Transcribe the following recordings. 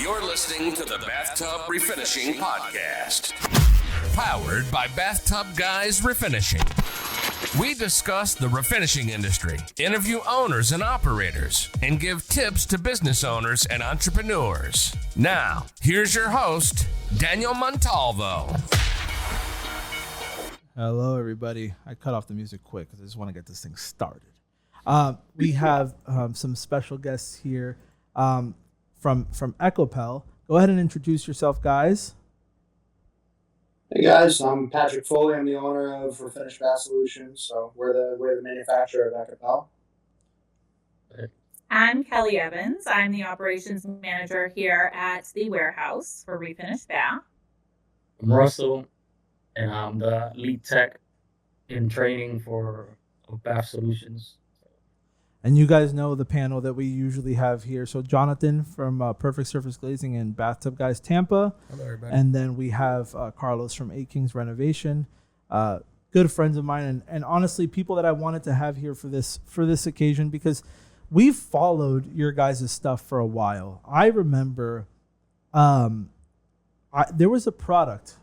You're listening to the Bathtub Refinishing Podcast, powered by BathTubGuys Refinishing. We discuss the refinishing industry, interview owners and operators, and give tips to business owners and entrepreneurs. Now, here's your host, Daniel Montalvo. Hello, everybody. I cut off the music quick because I just want to get this thing started. We have some special guests here from Ekopel. Go ahead and introduce yourself, guys. Hey guys, I'm Patrick Foley. I'm the owner of Refinished Bath Solutions. So we're the manufacturer of Ekopel. I'm Kelly Evans. I'm the operations manager here at the warehouse for Refinished Bath. I'm Russell, and I'm the lead tech in training for Bath Solutions. And you guys know the panel that we usually have here. So Jonathan from Perfect Surface Glazing and BathTubGuys Tampa. Hello, everybody. And then we have Carlos from A Kings Renovation. Good friends of mine, and honestly, people that I wanted to have here for this occasion because we've followed your guys' stuff for a while. I remember there was a product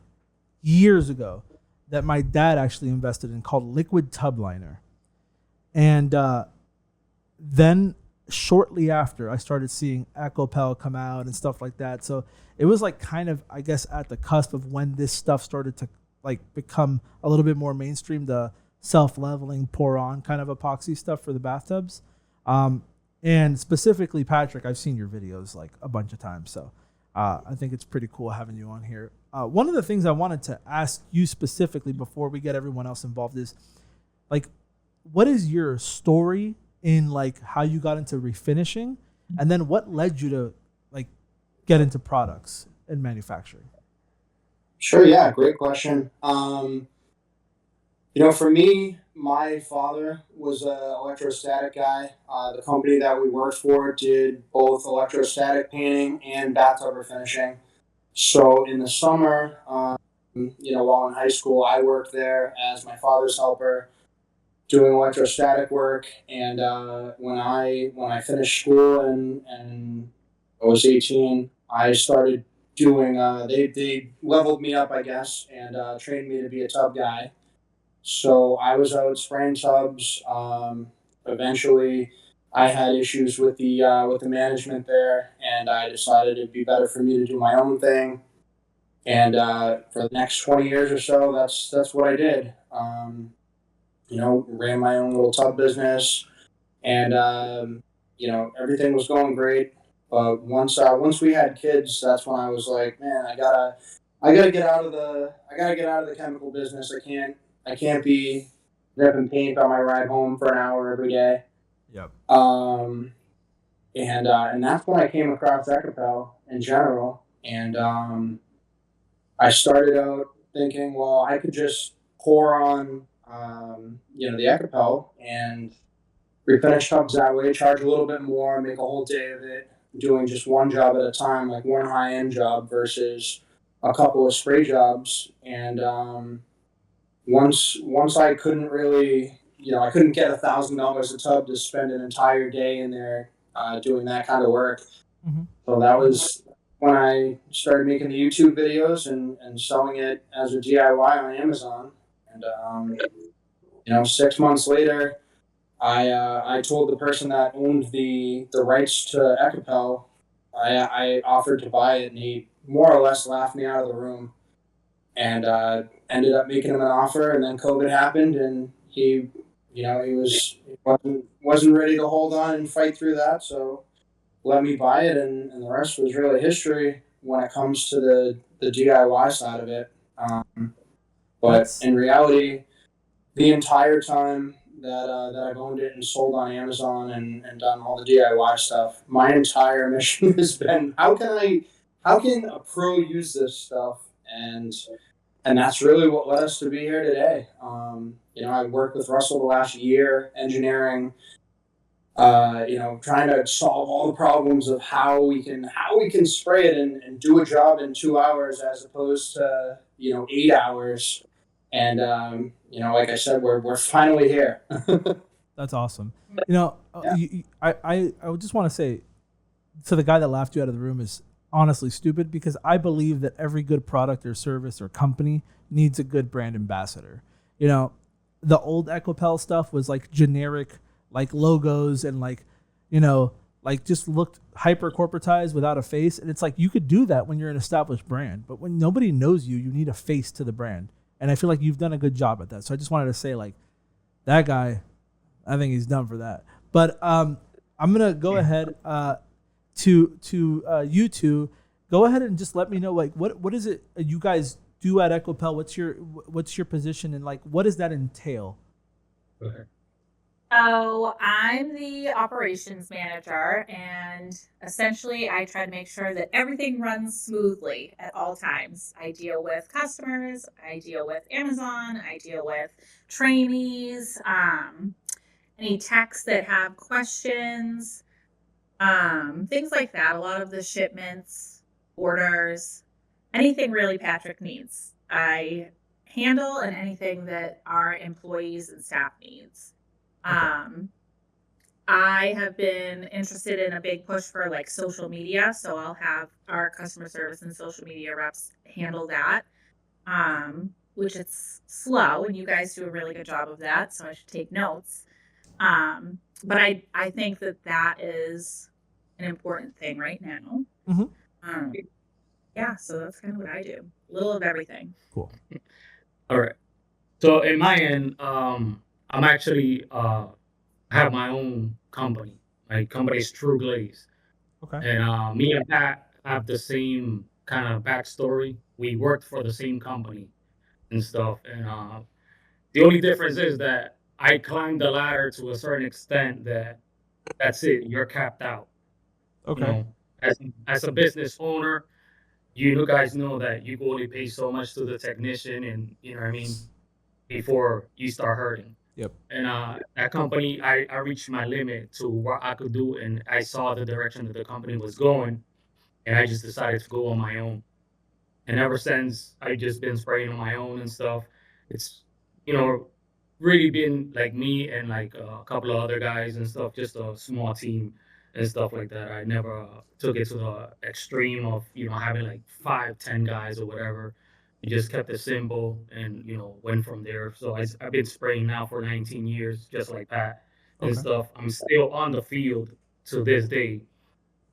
years ago that my dad actually invested in called Liquid Tub Liner. And then shortly after, I started seeing Ekopel come out and stuff like that. So it was like kind of, I guess, at the cusp of when this stuff started to like become a little bit more mainstream, the self-leveling, pour-on kind of epoxy stuff for the bathtubs. And specifically, Patrick, I've seen your videos like a bunch of times. So I think it's pretty cool having you on here. One of the things I wanted to ask you specifically before we get everyone else involved is, like, what is your story in like how you got into refinishing, and then what led you to like get into products and manufacturing? Sure, yeah, great question. For me, my father was an electrostatic guy. The company that we worked for did both electrostatic painting and bathtub refinishing. So in the summer, while in high school, I worked there as my father's helper, doing electrostatic work. And when I finished school and I was 18, I started doing. They leveled me up, I guess, and trained me to be a tub guy. So I was out spraying tubs. Eventually, I had issues with the management there, and I decided it'd be better for me to do my own thing. And for the next 20 years or so, that's what I did. Ran my own little tub business, and everything was going great. But once we had kids, that's when I was like, man, I gotta get out of the chemical business. I can't be ripping paint on my ride home for an hour every day. Yep. And that's when I came across Ekopel in general, and I started out thinking, well, I could just pour on the Ekopel and refinish tubs that way, charge a little bit more, make a whole day of it, doing just one job at a time, like one high-end job versus a couple of spray jobs. And once I couldn't really, I couldn't get $1,000 a tub to spend an entire day in there doing that kind of work. Mm-hmm. So that was when I started making the YouTube videos and selling it as a DIY on Amazon. And 6 months later, I told the person that owned the rights to Ekopel, I offered to buy it, and he more or less laughed me out of the room, and ended up making him an offer. And then COVID happened, and he wasn't ready to hold on and fight through that, so let me buy it, and the rest was really history when it comes to the DIY side of it. But in reality, the entire time that I've owned it and sold on Amazon and done all the DIY stuff, my entire mission has been how can a pro use this stuff, and that's really what led us to be here today. I worked with Russell the last year engineering, trying to solve all the problems of how we can spray it and do a job in 2 hours as opposed to 8 hours. And like I said, we're finally here. That's awesome. Yeah. I would just want to say, to the guy that laughed you out of the room, is honestly stupid because I believe that every good product or service or company needs a good brand ambassador. You know, the old Ekopel stuff was like generic, like logos and like, you know, like just looked hyper corporatized without a face. And it's like you could do that when you're an established brand, but when nobody knows you, you need a face to the brand. And I feel like you've done a good job at that. So I just wanted to say, like, that guy, I think he's done for that. But I'm gonna go ahead to you two. Go ahead and just let me know, like, what is it you guys do at Ekopel? What's your position, and like what does that entail? Go ahead. So I'm the operations manager, and essentially I try to make sure that everything runs smoothly at all times. I deal with customers, I deal with Amazon, I deal with trainees, any techs that have questions, things like that. A lot of the shipments, orders, anything really Patrick needs. I handle, and anything that our employees and staff needs. Um, I have been interested in a big push for like social media, so I'll have our customer service and social media reps handle that. Which it's slow, and you guys do a really good job of that, so I should take notes. But I think that is an important thing right now. Mhm. Yeah, so that's kind of what I do. A little of everything. Cool. All right. So in my end, I'm actually have my own company. My company is True Glaze, Okay. and me and Pat have the same kind of backstory. We worked for the same company and stuff, and the only difference is that I climbed the ladder to a certain extent that that's it. You're capped out. You Okay. know, as a business owner, you guys know that you only pay so much to the technician, and you know what I mean, before you start hurting. Yep. And that company, I reached my limit to what I could do, and I saw the direction that the company was going, and I just decided to go on my own. And ever since, I just been spraying on my own and stuff. It's you know really been like me and like a couple of other guys and stuff, just a small team and stuff like that. I never took it to the extreme of having like 5, 10 guys or whatever. We just kept it simple and went from there. So I've been spraying now for 19 years, just like Pat and Okay. stuff. I'm still on the field to this day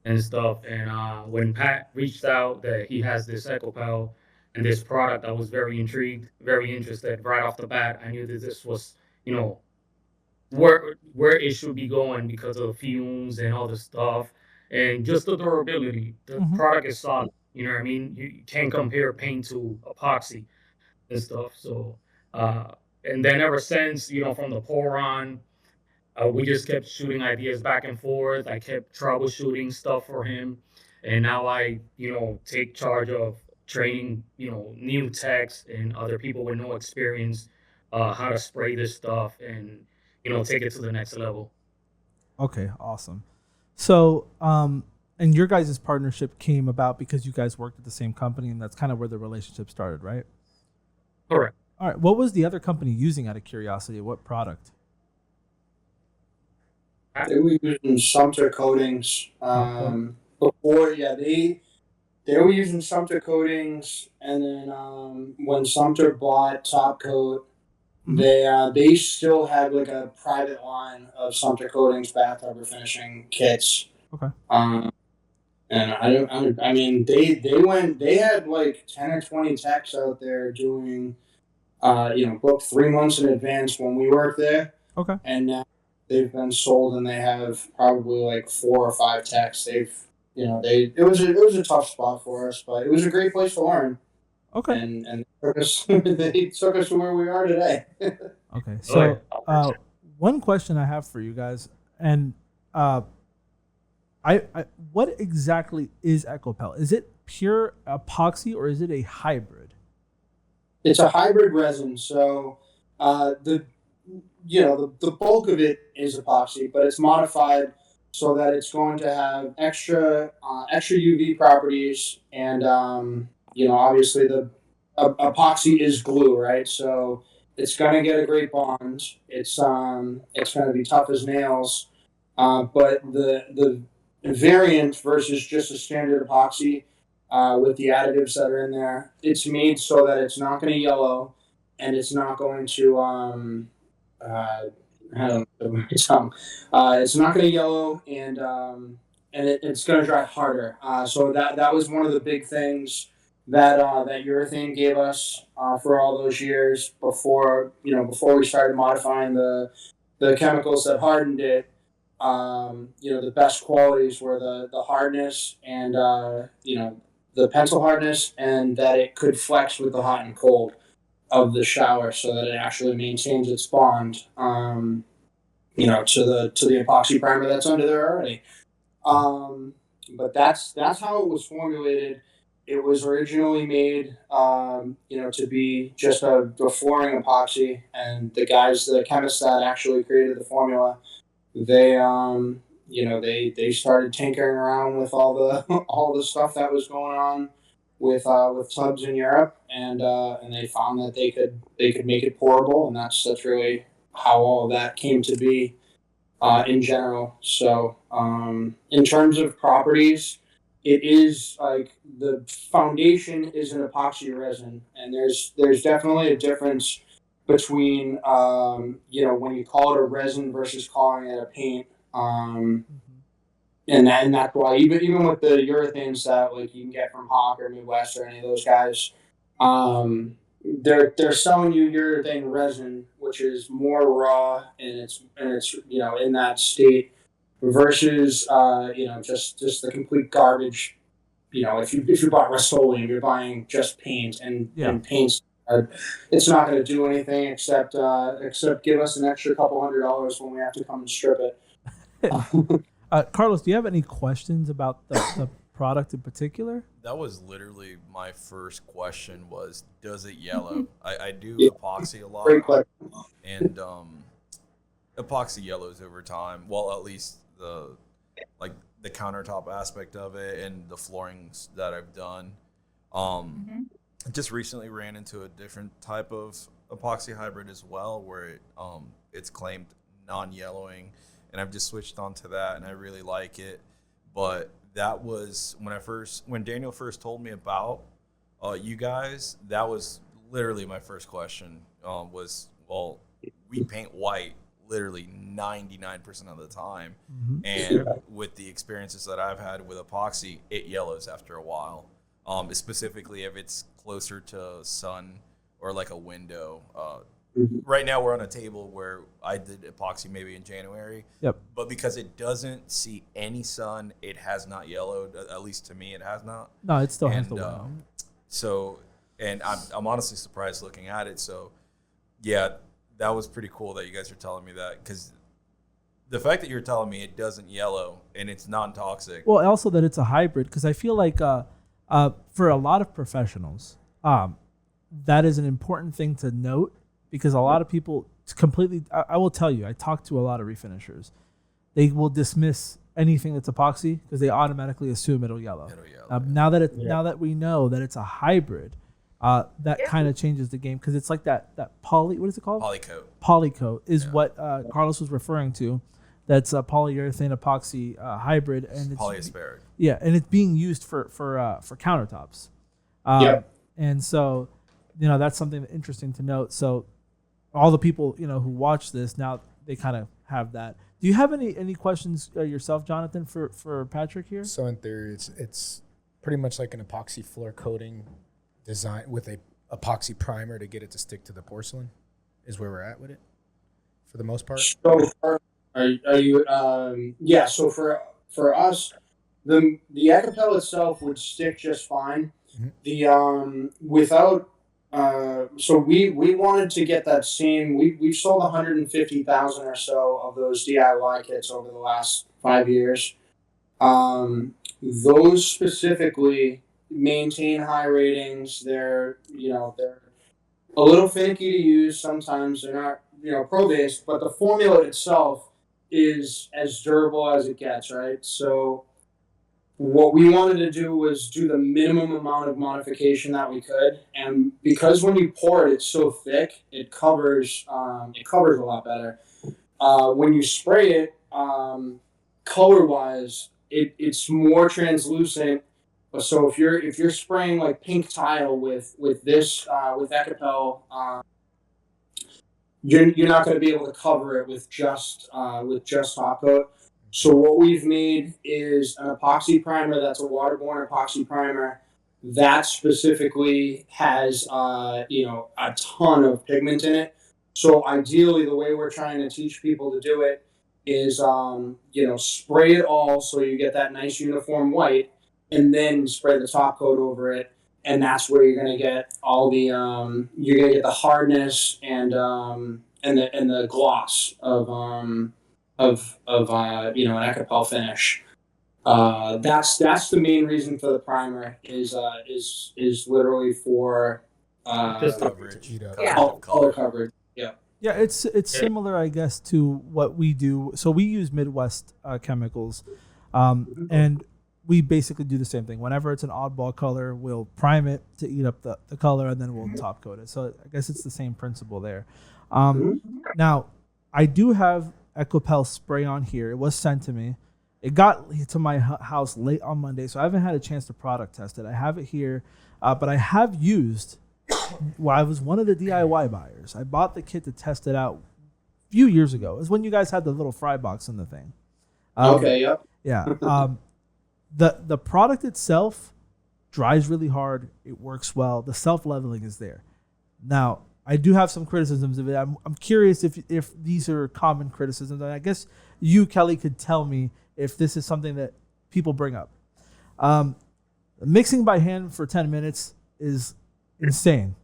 and stuff. And when Pat reached out that he has this Ekopel and this product, I was very intrigued, very interested right off the bat. I knew that this was, you know, where it should be going because of the fumes and all the stuff and just the durability. The Mhm. product is solid. You know what I mean? You can't compare paint to epoxy and stuff. So, uh, and then ever since, from the pour on, we just kept shooting ideas back and forth. I kept troubleshooting stuff for him, and now I, take charge of training, new techs and other people with no experience, how to spray this stuff and take it to the next level. Okay. Awesome. So, and your guys' partnership came about because you guys worked at the same company, and that's kind of where the relationship started, right? Correct. All right. What was the other company using, out of curiosity? What product? They were using Sumter coatings. Before, yeah, they were using Sumter coatings, and then when Sumter bought Top Coat, they still had like a private line of Sumter coatings bathtub refinishing kits. Okay. And I mean, they had like 10 or 20 techs out there doing, booked 3 months in advance when we worked there. Okay. And now they've been sold, and they have probably like 4 or 5 techs. It was a tough spot for us, but it was a great place to learn. Okay. And they took us to where we are today. Okay. So, one question I have for you guys, and I what exactly is Ekopel? Is it pure epoxy or is it a hybrid? It's a hybrid resin, so the bulk of it is epoxy, but it's modified so that it's going to have extra UV properties, and obviously the epoxy is glue, right? So it's gonna get a great bond. It's gonna be tough as nails, but the variant versus just a standard epoxy with the additives that are in there. It's made so that it's not going to yellow and it's not going to I don't know my tongue. It's not going to yellow and it's going to dry harder. So that was one of the big things that urethane gave us for all those years before we started modifying the chemicals that hardened it. The best qualities were the hardness and the pencil hardness, and that it could flex with the hot and cold of the shower, so that it actually maintains its bond. To the epoxy primer that's under there already. But that's how it was formulated. It was originally made, to be just a flooring epoxy, and the chemists that actually created the formula, they started tinkering around with all the all the stuff that was going on with tubs in Europe, and they found that they could make it pourable, and that's really how all of that came to be in general. So in terms of properties, it is like the foundation is an epoxy resin, and there's definitely a difference between when you call it a resin versus calling it a paint. And that's why even with the urethanes that like you can get from Hawk or Midwest or any of those guys, they're selling you urethane resin, which is more raw and it's in that state versus just the complete garbage. If you bought Rust-Oleum, you're buying just paint and paints. It's not going to do anything except give us an extra couple $100 when we have to come and strip it. Carlos, do you have any questions about the product in particular? That was literally my first question was, does it yellow? I do epoxy a lot. Great question. And epoxy yellows over time. Well, at least the countertop aspect of it and the floorings that I've done. Just recently ran into a different type of epoxy hybrid as well, where it's claimed non-yellowing, and I've just switched on to that, and I really like it. But that was when Daniel first told me about you guys. That was literally my first question. We paint white literally 99% of the time, and with the experiences that I've had with epoxy, it yellows after a while. Specifically if it's closer to sun or like a window. Right now we're on a table where I did epoxy maybe in January. Yep. But because it doesn't see any sun, it has not yellowed. At least to me, it has not. No, it still has the wow. So, and I'm honestly surprised looking at it. So, yeah, that was pretty cool that you guys are telling me that, because the fact that you're telling me it doesn't yellow and it's non-toxic. Well, also that it's a hybrid, because I feel like for a lot of professionals, that is an important thing to note. Because a lot of people completely, I will tell you, I talk to a lot of refinishers. They will dismiss anything that's epoxy because they automatically assume it'll yellow. Now that we know that it's a hybrid, that kind of changes the game, because it's like that what is it called? Polycoat. Polycoat is what Carlos was referring to. That's a polyurethane epoxy hybrid, and it's polyasparate. Yeah, and it's being used for countertops. And so, that's something interesting to note. So, all the people who watch this now, they kind of have that. Do you have any questions yourself, Jonathan, for Patrick here? So in theory, it's pretty much like an epoxy floor coating design with a epoxy primer to get it to stick to the porcelain, is where we're at with it, for the most part. So are you? Yeah. So for us, the Ekopel itself would stick just fine. The without. So we wanted to get that same. We've sold 150,000 or so of those DIY kits over the last 5 years. Those specifically maintain high ratings. They're a little finicky to use sometimes. They're not pro-based, but the formula itself is as durable as it gets, right? So what we wanted to do was do the minimum amount of modification that we could, and because when you pour it, it's so thick, it covers a lot better. When you spray it, color-wise, it's more translucent. So if you're spraying like pink tile with this with Ekopel, you're not going to be able to cover it with just top coat. So what we've made is an epoxy primer that's a waterborne epoxy primer that specifically has a ton of pigment in it. So ideally, the way we're trying to teach people to do it is spray it all so you get that nice uniform white, and then spray the top coat over it, and that's where you're gonna get all the you're gonna get the hardness and the gloss of an Ekopel finish. That's the main reason for the primer is literally for Just coverage. Eat up. Yeah. color coverage. Yeah. Yeah, it's similar, I guess, to what we do. So we use Midwest chemicals, and we basically do the same thing. Whenever it's an oddball color, we'll prime it to eat up the color, and then we'll top coat it. So I guess it's the same principle there. Now, I do have Ekopel spray on here. It was sent to me. It got to my house late on Monday, so I haven't had a chance to product test it. I have it here, but I have used. Well, I was one of the DIY buyers. I bought the kit to test it out a few years ago. It was when you guys had the little fry box in the thing. Okay. Yep. Yeah. The product itself dries really hard. It works well. The self-leveling is there. Now, I do have some criticisms of it. I'm curious if these are common criticisms. And I guess you, Kelly, could tell me if this is something that people bring up. Mixing by hand for 10 minutes is insane.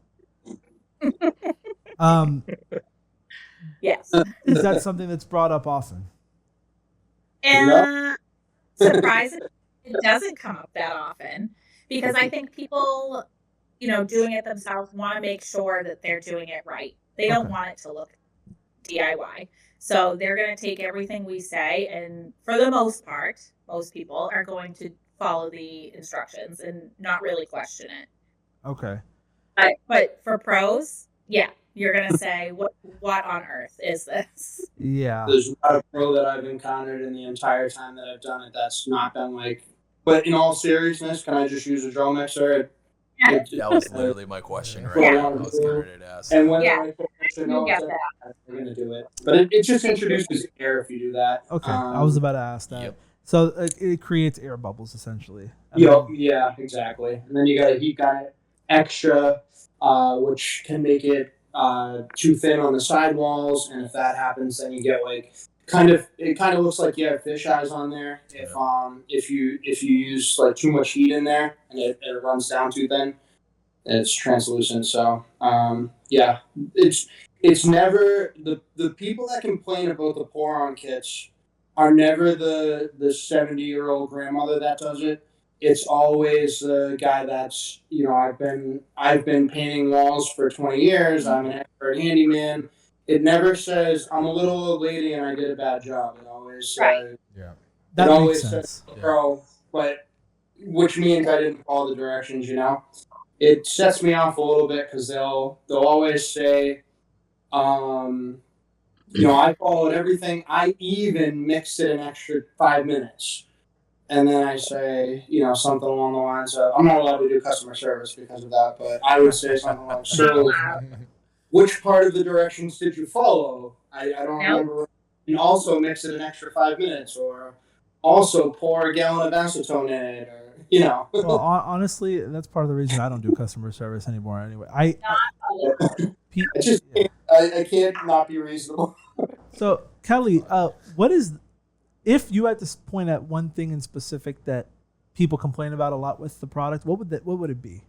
Yes. Is that something that's brought up often? And surprisingly, it doesn't come up that often because I think people, doing it themselves want to make sure that they're doing it right. They don't want it to look DIY. So they're going to take everything we say, and for the most part, most people are going to follow the instructions and not really question it. Okay. But for pros, yeah, you're going to say, what on earth is this? Yeah. There's not a pro that I've encountered in the entire time that I've done it that's not been like. But in all seriousness, can I just use a drill mixer? That was literally my question right Yeah. now. I was getting ready to ask. And when Yeah. I put mixer notes get in, that. we're going to do it. But it just introduces air if you do that. Okay. I was about to ask that. Yep. So it creates air bubbles essentially. Yeah, exactly. And then you got a heat gun extra, which can make it too thin on the sidewalls, and if that happens, then you get like it kind of looks like you have fish eyes on there. If you use like too much heat in there and it runs down too thin, it's translucent. So yeah, it's never the people that complain about the pour on kits are never the 70-year-old grandmother that does it. It's always the guy that's I've been painting walls for 20 years. I'm an expert handyman. It never says I'm a little old lady and I did a bad job. It always Right. That it makes always sense. says pro, but which means I didn't follow the directions. It sets me off a little bit because they'll always say, I followed everything. I even mixed it an extra 5 minutes. And then I say, something along the lines of, I'm not allowed to do customer service because of that, but I would say something like, so which part of the directions did you follow? I don't remember. And also mix it an extra 5 minutes, or also pour a gallon of acetone in it, or, Well, honestly, that's part of the reason I don't do customer service anymore. Anyway, I can't not be reasonable. So Kelly, what is, if you had to point at one thing in specific that people complain about a lot with the product, what would it be?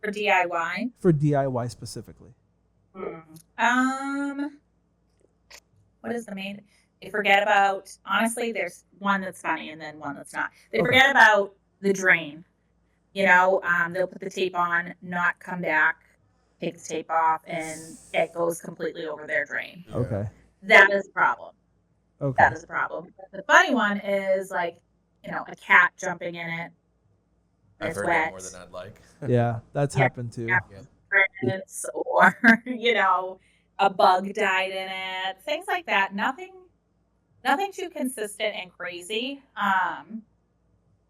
For DIY? For DIY specifically. What is the main? They forget about, honestly, there's one that's funny and then one that's not. They forget about the drain. They'll put the tape on, not come back, take the tape off, and it goes completely over their drain. Okay. That is a problem. Okay. That is a problem. The funny one is like, a cat jumping in it. I've heard that more than I'd like. Yeah, that's happened too. Or, a bug died in it. Things like that. Nothing Nothing too consistent and crazy.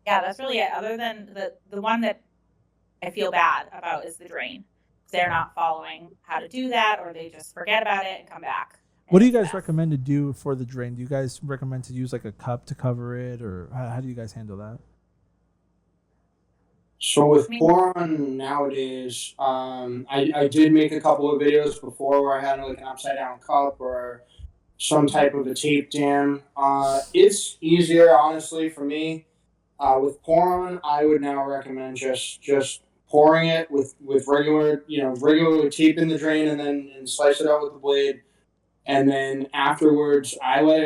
Yeah, that's really it. Other than the one that I feel bad about is the drain. They're not following how to do that, or they just forget about it and come back. What do you It's a guys mess. recommend to do for the drain? Do you guys recommend to use like a cup to cover it, or how do you guys handle that? So with I mean, Poron nowadays, I did make a couple of videos before where I had like an upside down cup or some type of a tape dam. It's easier, honestly, for me. With Poron, I would now recommend just pouring it with regular, regularly taping the drain and then slice it out with the blade. And then afterwards, I let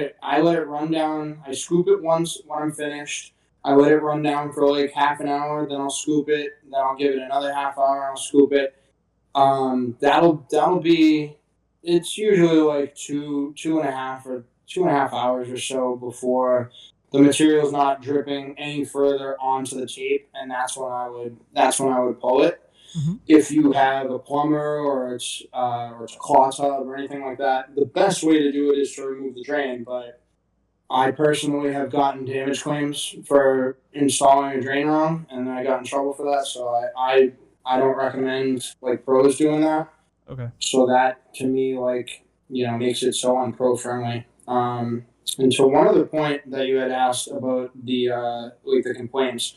it run down. I scoop it once when I'm finished. I let it run down for like half an hour. Then I'll scoop it. Then I'll give it another half hour. I'll scoop it. That'll be. It's usually like two and a half or 2.5 hours or so before the material's not dripping any further onto the tape, and that's when I would pull it. Mm-hmm. If you have a plumber or it's a claw tub or anything like that, the best way to do it is to remove the drain. But I personally have gotten damage claims for installing a drain wrong, and I got in trouble for that. So I don't recommend like pros doing that. Okay. So that to me makes it so unpro friendly. And so one other point that you had asked about the complaints,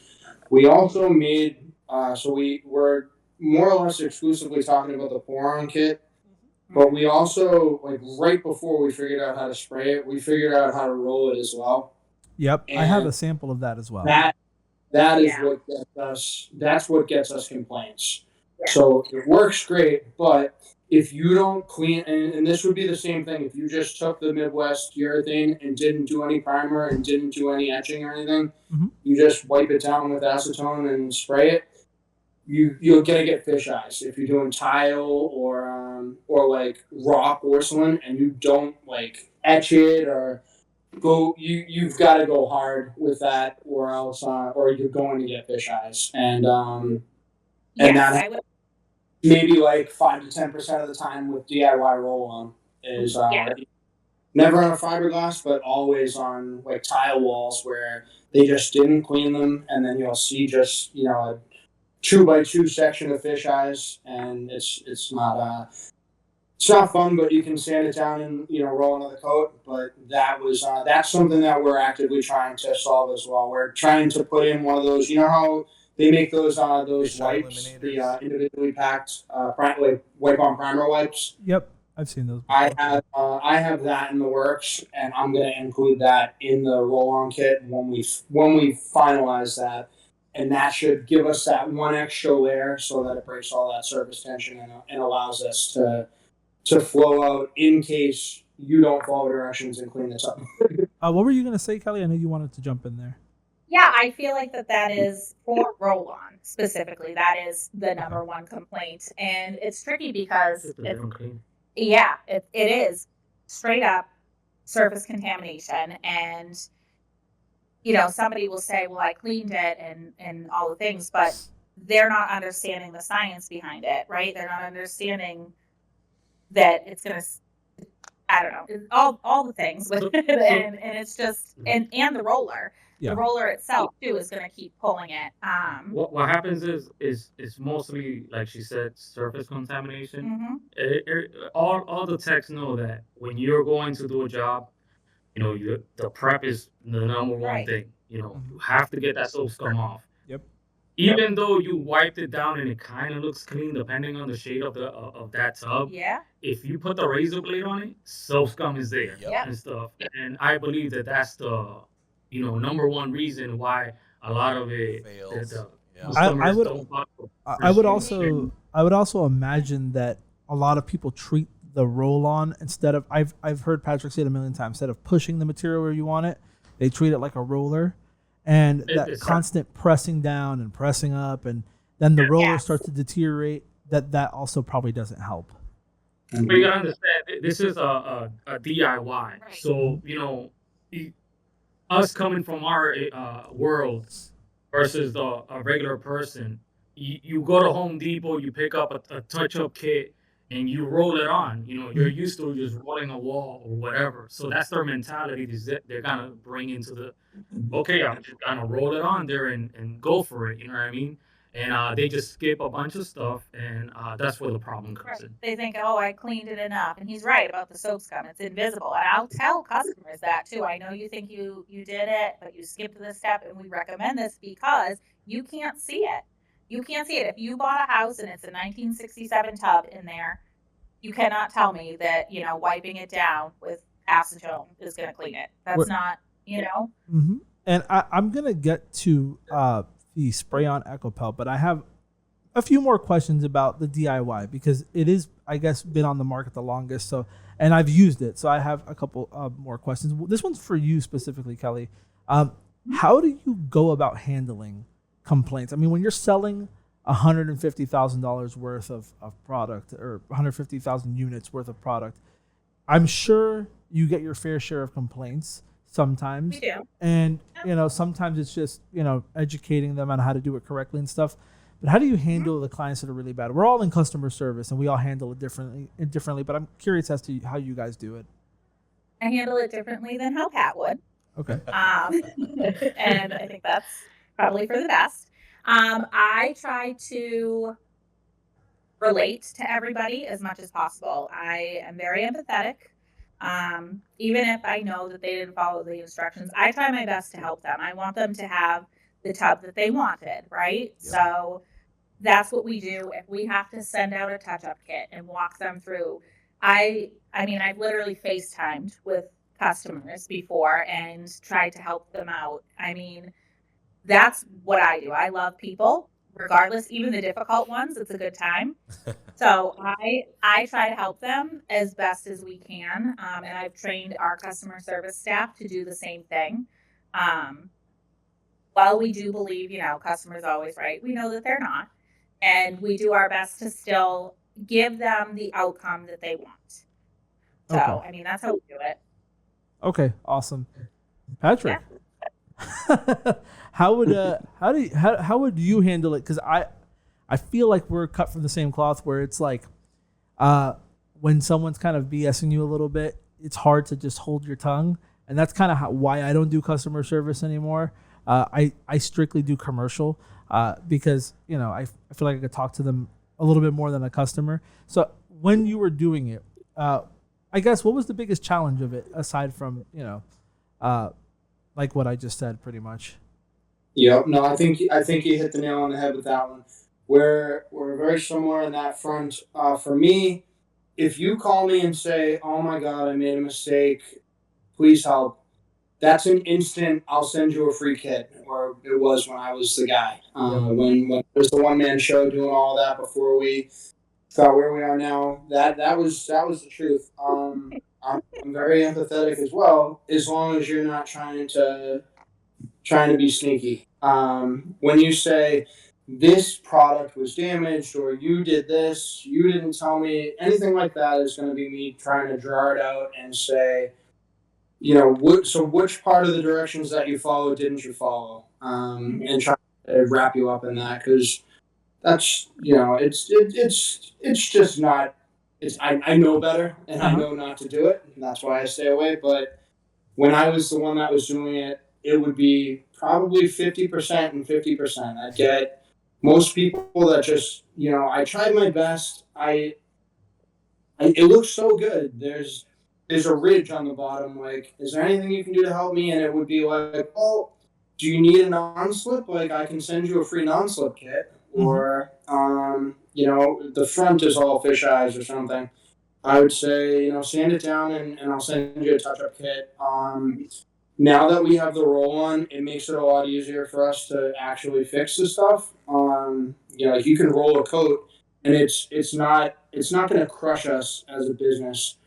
we also made so we were more or less exclusively talking about the pour-on kit, but we also right before we figured out how to spray it, we figured out how to roll it as well. Yep, I have a And sample of that as well. that is Yeah. what gets us. That's what gets us complaints. Yeah. So it works great, but if you don't clean, and this would be the same thing if you just took the Midwest urethane and didn't do any primer and didn't do any etching or anything, Mhm. you just wipe it down with acetone and spray it. You're gonna get fish eyes if you're doing tile or like raw porcelain and you don't like etch it or you've got to go hard with that or else or you're going to get fish eyes and yes, that I would. maybe like 5 to 10% of the time with DIY roll on is Yeah. never on a fiberglass but always on like tile walls where they just didn't clean them and then you'll see just a 2 by 2 section of fish eyes and it's not fun, but you can sand it down and roll another coat. But that's something that we're actively trying to solve as well. We're trying to put in one of those. You know how they make those Fish eye wipes, the eliminators. individually packed like wipe on primer wipes. Yep, I've seen those. I have that in the works, and I'm going to include that in the roll-on kit when we finalize that. And that should give us that one extra layer so that it breaks all that surface tension and allows us to flow out in case you don't follow directions and clean this up. What were you gonna say, Kelly? I know you wanted to jump in there. Yeah, I feel like that is for roll-on specifically. That is the number one complaint, and it's tricky because Just they don't clean. it is straight up surface contamination, and somebody will say, "Well, I cleaned it," and all the things, but they're not understanding the science behind it, right? They're not understanding that it's gonna. I don't know, all the things, and it's just and the roller. Yeah. The roller itself too is going to keep pulling it. What happens is mostly, like she said, surface contamination. Mhm. All the techs know that when you're going to do a job, the prep is the number one Right. thing. You have to get that soap scum off. Yep. Even though you wiped it down and it kind of looks clean, depending on the shade of that tub. Yeah. If you put the razor blade on it, soap scum is there Yep. and stuff. And I believe that's the number one reason why a lot of it Fails. the Yeah. customers I would- don't follow. I would also imagine that a lot of people treat the roll on instead of I've heard Patrick say it a million times, instead of pushing the material where you want it, they treat it like a roller. And that It's- constant pressing down and pressing up, and then the roller Yes. starts to deteriorate. That also probably doesn't help. But you gotta understand, this is a DIY. Right. So us coming from our world versus a regular person, you go to Home Depot, you pick up a touch-up kit, and you roll it on. You're used to just rolling a wall or whatever. So that's their mentality. They're gonna bring into the, okay, I'm just gonna roll it on there and go for it. You know what I mean? And they just skip a bunch of stuff, and that's where the problem comes in. They think, oh, I cleaned it enough. And he's right about the soap scum. It's invisible. And I'll tell customers that too. I know you think you did it, but you skipped this step. And we recommend this because you can't see it. You can't see it. If you bought a house and it's a 1967 tub in there, you cannot tell me that, wiping it down with acetone is going to clean it. That's not, Mm-hmm. And I'm going to get to the spray-on Ekopel, but I have a few more questions about the DIY because it is, I guess, been on the market the longest. So, and I've used it. So I have a couple more questions. This one's for you specifically, Kelly. How do you go about handling complaints? I mean, when you're selling $150,000 worth of product or 150,000 units worth of product, I'm sure you get your fair share of complaints sometimes. We do. And, sometimes it's just, educating them on how to do it correctly and stuff. But how do you handle the clients that are really bad? We're all in customer service and we all handle it differently, but I'm curious as to how you guys do it. I handle it differently than how Pat would. Okay. And I think that's probably for the best. I try to relate to everybody as much as possible. I am very empathetic. Even if I know that they didn't follow the instructions, I try my best to help them. I want them to have the tub that they wanted, right? Yep. So that's what we do. If we have to send out a touch-up kit and walk them through, I mean, I've literally FaceTimed with customers before and tried to help them out. I mean, that's what I do. I love people, regardless, even the difficult ones. It's a good time. So I try to help them as best as we can. And I've trained our customer service staff to do the same thing. While we do believe, customers are always right, we know that they're not. And we do our best to still give them the outcome that they want. So, okay. I mean, that's how we do it. Okay, awesome. Patrick, yeah. How would you handle it? Because I feel like we're cut from the same cloth where it's like when someone's kind of BSing you a little bit, it's hard to just hold your tongue. And that's kind of why I don't do customer service anymore. I strictly do commercial because, I feel like I could talk to them a little bit more than a customer. So when you were doing it, I guess what was the biggest challenge of it aside from, like what I just said pretty much? Yep. No, I think you hit the nail on the head with that one. We're very similar in that front. For me, if you call me and say, "Oh my God, I made a mistake, please help," that's an instant. I'll send you a free kit. Or it was when I was the guy. When it was the one-man show doing all that before we got where we are now. That was the truth. I'm very empathetic as well, as long as you're not trying to be sneaky. When you say this product was damaged or you did this, you didn't tell me, anything like that is going to be me trying to draw it out and say, which part of the directions that you followed didn't you follow? And try to wrap you up in that, because that's, it's just not, I know better and I know not to do it. And that's why I stay away. But when I was the one that was doing it, it would be probably 50% and 50%. I'd get most people that just, I tried my best. It looks so good. There's a ridge on the bottom. Like, is there anything you can do to help me? And it would be like, oh, do you need a non-slip? Like, I can send you a free non-slip kit. Mm-hmm. Or, the front is all fish eyes or something. I would say, sand it down and I'll send you a touch-up kit. Now that we have the roll-on, it makes it a lot easier for us to actually fix the stuff. Like, you can roll a coat, and it's not going to crush us as a business.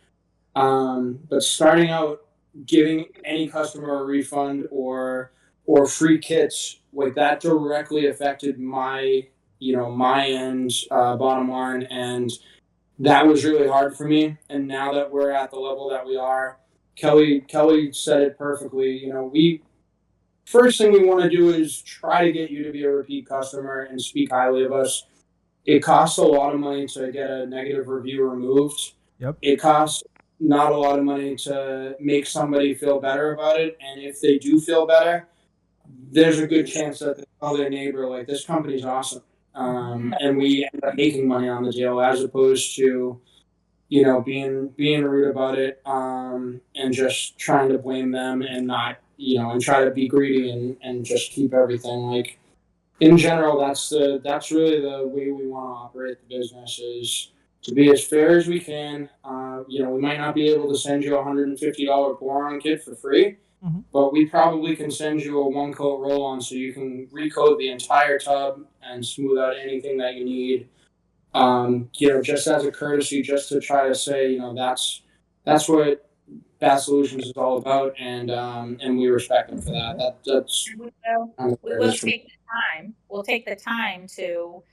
But starting out, giving any customer a refund or free kits, like, that directly affected my end bottom line, and that was really hard for me. And now that we're at the level that we are, Kelly said it perfectly. First thing we want to do is try to get you to be a repeat customer and speak highly of us. it costs a lot of money to get a negative review removed. Yep. It costs not a lot of money to make somebody feel better about it. And if they do feel better, there's a good chance that they tell their neighbor, like, this company's awesome. And we end up making money on the deal as opposed to, being rude about it, and just trying to blame them and not, and try to be greedy and just keep everything. Like, in general, that's really the way we want to operate the business, is to be as fair as we can. We might not be able to send you a $150 pour-on kit for free, but we probably can send you a one-coat roll-on so you can recoat the entire tub and smooth out anything that you need. Just as a courtesy, just to try to say, that's what Bath Solutions is all about, and we respect them for that. That's We will take the time. We'll take the time to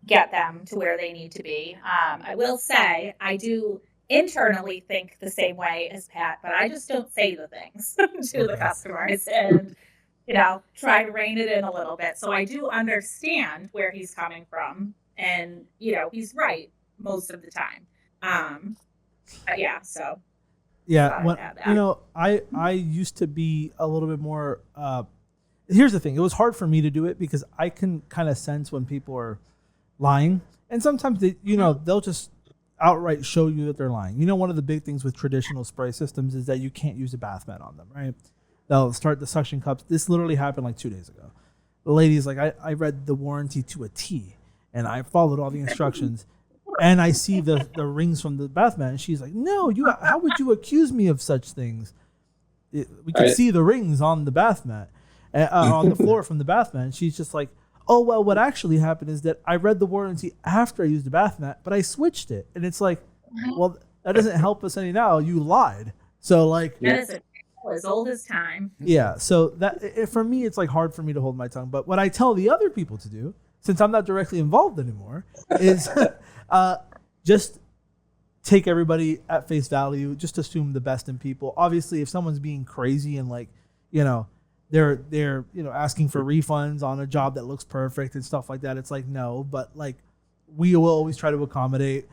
get them to where they need to be. I will say I do internally think the same way as Pat, but I just don't say the things to the customers and try to rein it in a little bit. So I do understand where he's coming from, and he's right most of the time. Yeah, so yeah, I used to be a little bit more. Here's the thing: it was hard for me to do it because I can kind of sense when people are lying, and sometimes they'll just outright show you that they're lying. One of the big things with traditional spray systems is that you can't use a bath mat on them, right? They'll start the suction cups. This literally happened like 2 days ago. The lady's like, I read the warranty to a T, and I followed all the instructions, and I see the rings from the bath mat, and she's like, no, how would you accuse me of such things? We could see the rings on the bath mat, on the floor from the bath mat, and she's just like, oh, well, what actually happened is that I read the warranty after I used the bath mat, but I switched it. And it's like, well, that doesn't help us any now. You lied. So, like... That is as old as time. Yeah, so that for me, it's like hard for me to hold my tongue. But what I tell the other people to do, since I'm not directly involved anymore, is just take everybody at face value, just assume the best in people. Obviously, if someone's being crazy and they're asking for refunds on a job that looks perfect and stuff like that, it's like, no, but like we will always try to accommodate.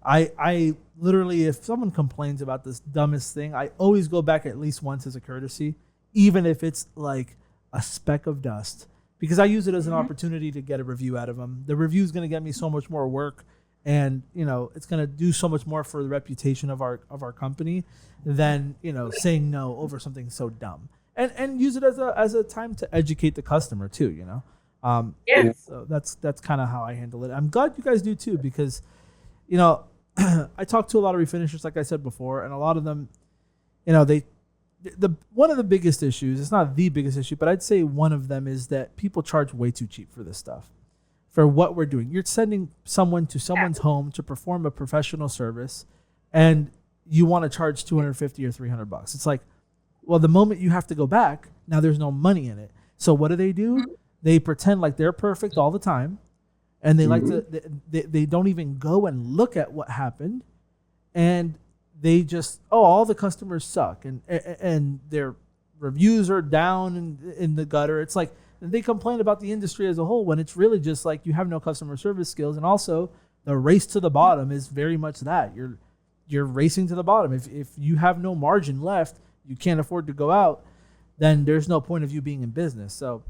I literally, if someone complains about this dumbest thing, I always go back at least once as a courtesy, even if it's like a speck of dust, because I use it as an opportunity to get a review out of them. The review is going to get me so much more work, and it's going to do so much more for the reputation of our company than saying no over something so dumb. And use it as a time to educate the customer too, Yeah. So that's kind of how I handle it. I'm glad you guys do too, because I talk to a lot of refinishers, like I said before, and a lot of them, one of the biggest issues, it's not the biggest issue, but I'd say one of them is that people charge way too cheap for this stuff, for what we're doing. You're sending someone to someone's home to perform a professional service, and you want to charge $250 or $300. It's like, well, the moment you have to go back, now there's no money in it. So what do? They pretend like they're perfect all the time, and they like to. They don't even go and look at what happened, and they just all the customers suck, and their reviews are down in the gutter. It's like they complain about the industry as a whole when it's really just like you have no customer service skills, and also the race to the bottom is very much that you're racing to the bottom. If you have no margin left, you can't afford to go out, then there's no point of you being in business. So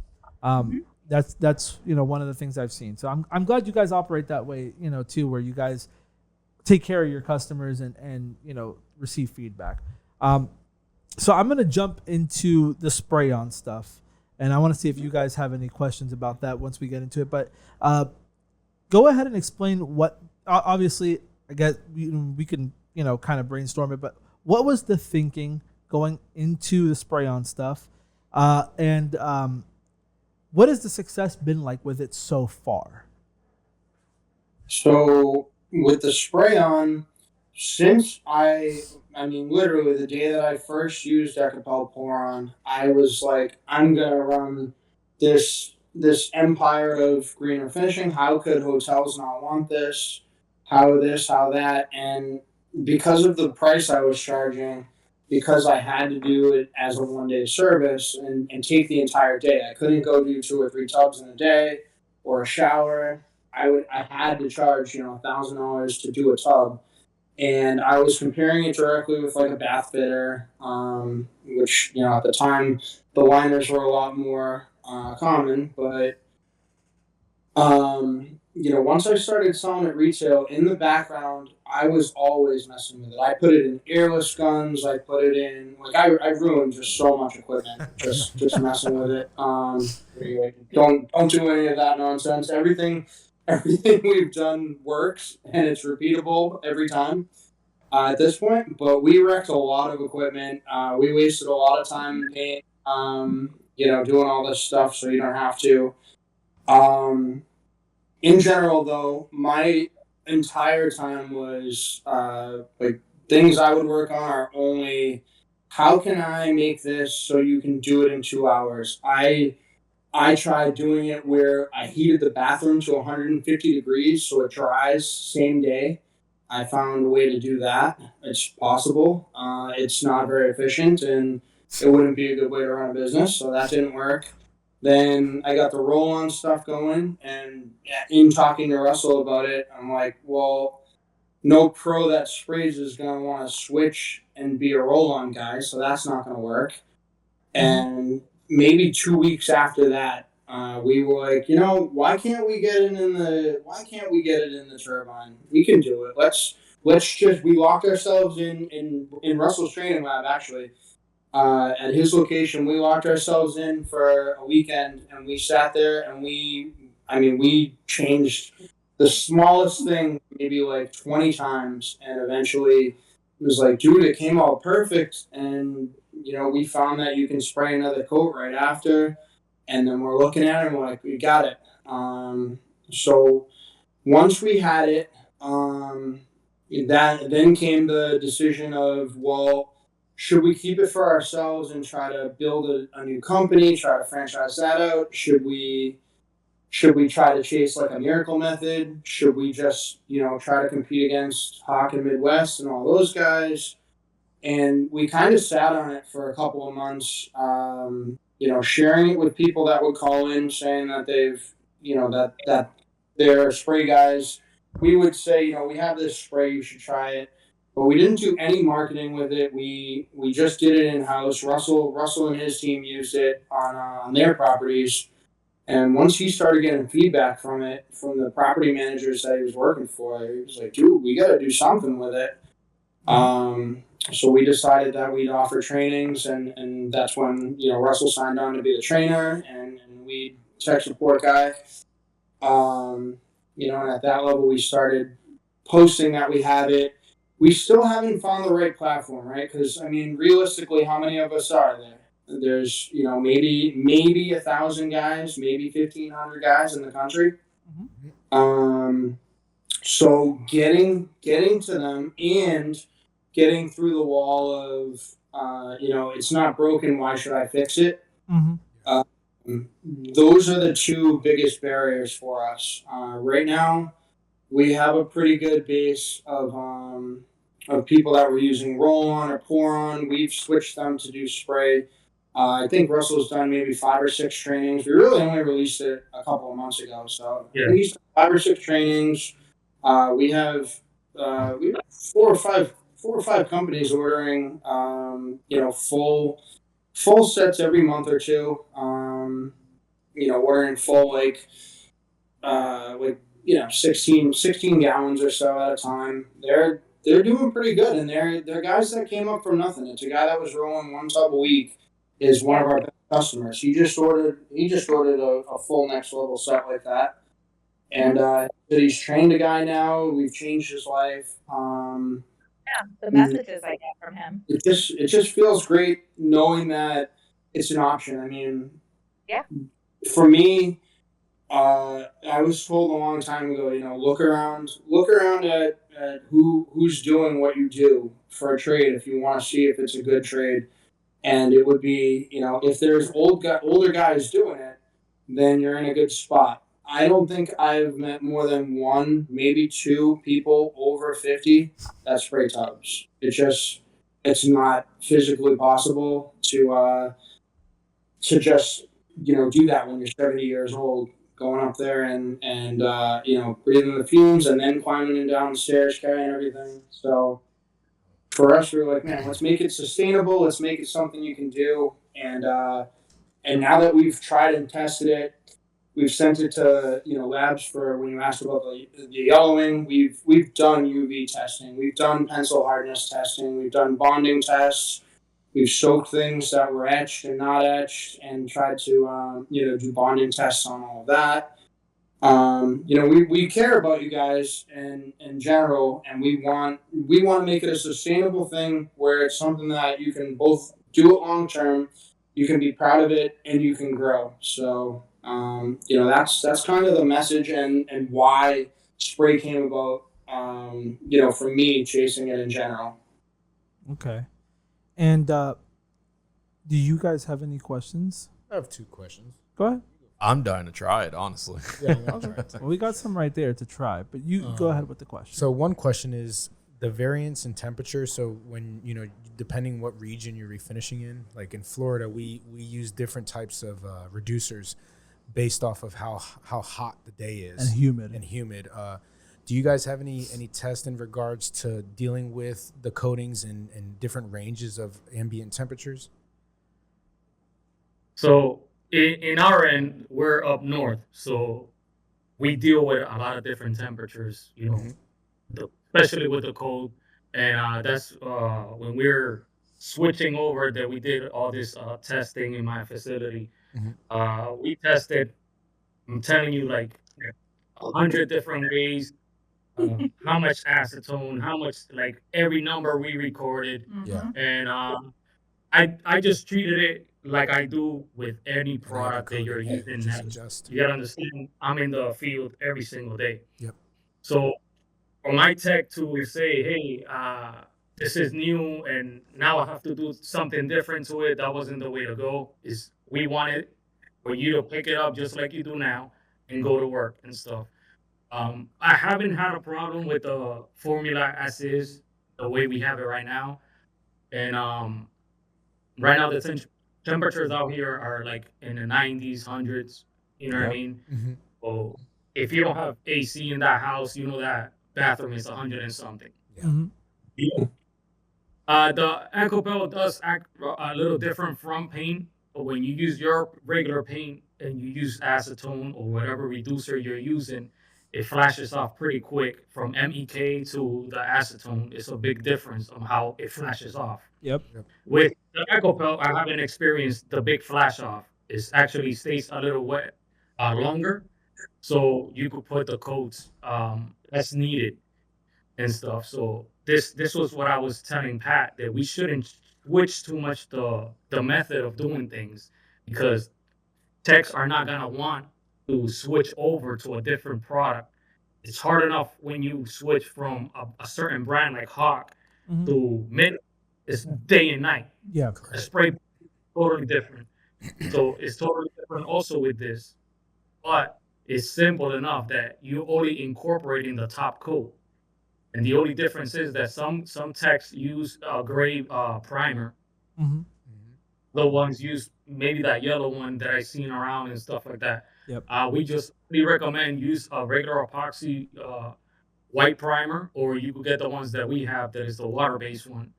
that's one of the things I've seen. So I'm glad you guys operate that way, too, where you guys take care of your customers and receive feedback. So I'm going to jump into the spray-on stuff, and I want to see if you guys have any questions about that once we get into it. But go ahead and explain what, obviously, I guess we can, kind of brainstorm it, but what was the thinking going into the spray-on stuff, and what has the success been like with it so far? So with the spray-on, since literally the day that I first used Ekopel Pour-On, I was like, I'm gonna run this empire of green refinishing. How could hotels not want this? How this? How that? And because of the price I was charging, because I had to do it as a one-day service and take the entire day. I couldn't go do 2 or 3 tubs in a day or a shower. I had to charge, $1,000 to do a tub. And I was comparing it directly with like a bath fitter, which, at the time the liners were a lot more common, but once I started selling at retail, in the background, I was always messing with it. I put it in airless guns. I put it in I ruined just so much equipment just messing with it. Don't do any of that nonsense. Everything we've done works and it's repeatable every time at this point. But we wrecked a lot of equipment. We wasted a lot of time paint. Doing all this stuff so you don't have to. In general, though, my entire time was things I would work on are only how can I make this so you can do it in 2 hours. I tried doing it where I heated the bathroom to 150 degrees so it dries same day. I found a way to do that. It's possible. It's not very efficient and it wouldn't be a good way to run a business, so that didn't work. Then I got the roll-on stuff going, and in talking to Russell about it, I'm like, well, no pro that sprays is going to want to switch and be a roll-on guy, so that's not going to work. And maybe 2 weeks after that, we were like, why can't we get it in the turbine? We can do it. We locked ourselves in Russell's training lab, actually. At his location, we locked ourselves in for a weekend, and we sat there, and we changed the smallest thing maybe like 20 times, and eventually it was like, dude, it came out perfect, and we found that you can spray another coat right after, and then we're looking at it, and we're like, we got it. So once we had it, that then came the decision of, well, should we keep it for ourselves and try to build a new company, try to franchise that out? Should we try to chase like a miracle method? Should we just, try to compete against Hawk and Midwest and all those guys? And we kind of sat on it for a couple of months, sharing it with people that would call in saying that they've, that they're spray guys. We would say, we have this spray, you should try it. But we didn't do any marketing with it. We just did it in house. Russell and his team used it on their properties. And once he started getting feedback from it, from the property managers that he was working for, he was like, dude, we got to do something with it. So we decided that we'd offer trainings, and that's when, Russell signed on to be the trainer, and we tech support guy. And at that level, we started posting that we have it. We still haven't found the right platform, right? Because, realistically, how many of us are there? There's, maybe 1,000 guys, maybe 1,500 guys in the country. So getting to them and getting through the wall of, it's not broken, why should I fix it? Those are the two biggest barriers for us. Right now, we have a pretty good base of people that were using roll-on or pour-on. We've switched them to do spray. I think Russell's done maybe 5 or 6 trainings. We really only released it a couple of months ago, so I think he's done 5 or 6 trainings. We have 4 or 5 companies ordering, full sets every month or two. Ordering full 16 gallons or so at a time. They're doing pretty good, and they're guys that came up from nothing. It's a guy that was rolling 1 tub a week is one of our best customers. He just ordered a full next level set like that, and he's trained a guy now. We've changed his life. The messages I get from him. It just feels great knowing that it's an option. For me, I was told a long time ago, look around at who's doing what you do for a trade if you want to see if it's a good trade. And it would be, if there's older guys doing it, then you're in a good spot. I don't think I've met more than 1, maybe 2 people over 50 that spray tubs. It's not physically possible to just, do that when you're 70 years old. going up there and breathing the fumes and then climbing and down the stairs, carrying everything. So for us, we were like, man, let's make it sustainable. Let's make it something you can do. And now that we've tried and tested it, we've sent it to labs for when you asked about the yellowing. We've done UV testing. We've done pencil hardness testing. We've done bonding tests. We've soaked things that were etched and not etched, and tried to do bonding tests on all of that. We care about you guys in general, and we want to make it a sustainable thing where it's something that you can both do it long term, you can be proud of it, and you can grow. So that's kind of the message and why spray came about. For me, chasing it in general. Okay. And do you guys have any questions? I have 2 questions. Go ahead. I'm dying to try it, honestly. Yeah, I'm gonna try it. Well, we got some right there to try, but you go ahead with the question. So one question is the variance in temperature. So when, depending what region you're refinishing in, like in Florida, we use different types of reducers based off of how hot the day is. And humid. Do you guys have any tests in regards to dealing with the coatings in different ranges of ambient temperatures? So in our end, we're up north, so we deal with a lot of different temperatures, especially with the cold. And that's when we're switching over that we did all this testing in my facility. We tested, I'm telling you, like 100 different ways, how much acetone, how much, like every number we recorded. Yeah. And I just treated it like I do with any product that you're using. You gotta understand, I'm in the field every single day. Yep. So for my tech to say, hey, this is new and now I have to do something different to it, that wasn't the way to go. Is we wanted for you to pick it up just like you do now and go to work and stuff. I haven't had a problem with the formula as is, the way we have it right now. And right now the temperatures out here are like in the 90s, hundreds. You know what I mean? Mm-hmm. So if you don't have AC in that house, you know that bathroom is 100 and something. Yeah. Mm-hmm. The Ekopel does act a little different from paint, but when you use your regular paint and you use acetone or whatever reducer you're using, it flashes off pretty quick from MEK to the acetone. It's a big difference on how it flashes off. Yep. With the Ekopel, I haven't experienced the big flash off. It actually stays a little wet longer, so you could put the coats that's needed and stuff. So this was what I was telling Pat, that we shouldn't switch too much the method of doing things, because techs are not gonna want to switch over to a different product. It's hard enough when you switch from a certain brand like Hawk to Mint. It's day and night. Yeah. A spray totally different. So it's totally different also with this, but it's simple enough that you're only incorporating the top coat. And the only difference is that some techs use a gray primer. Mm-hmm. The ones use maybe that yellow one that I seen around and stuff like that. Yep. We recommend use a regular epoxy white primer, or you could get the ones that we have that is the water-based one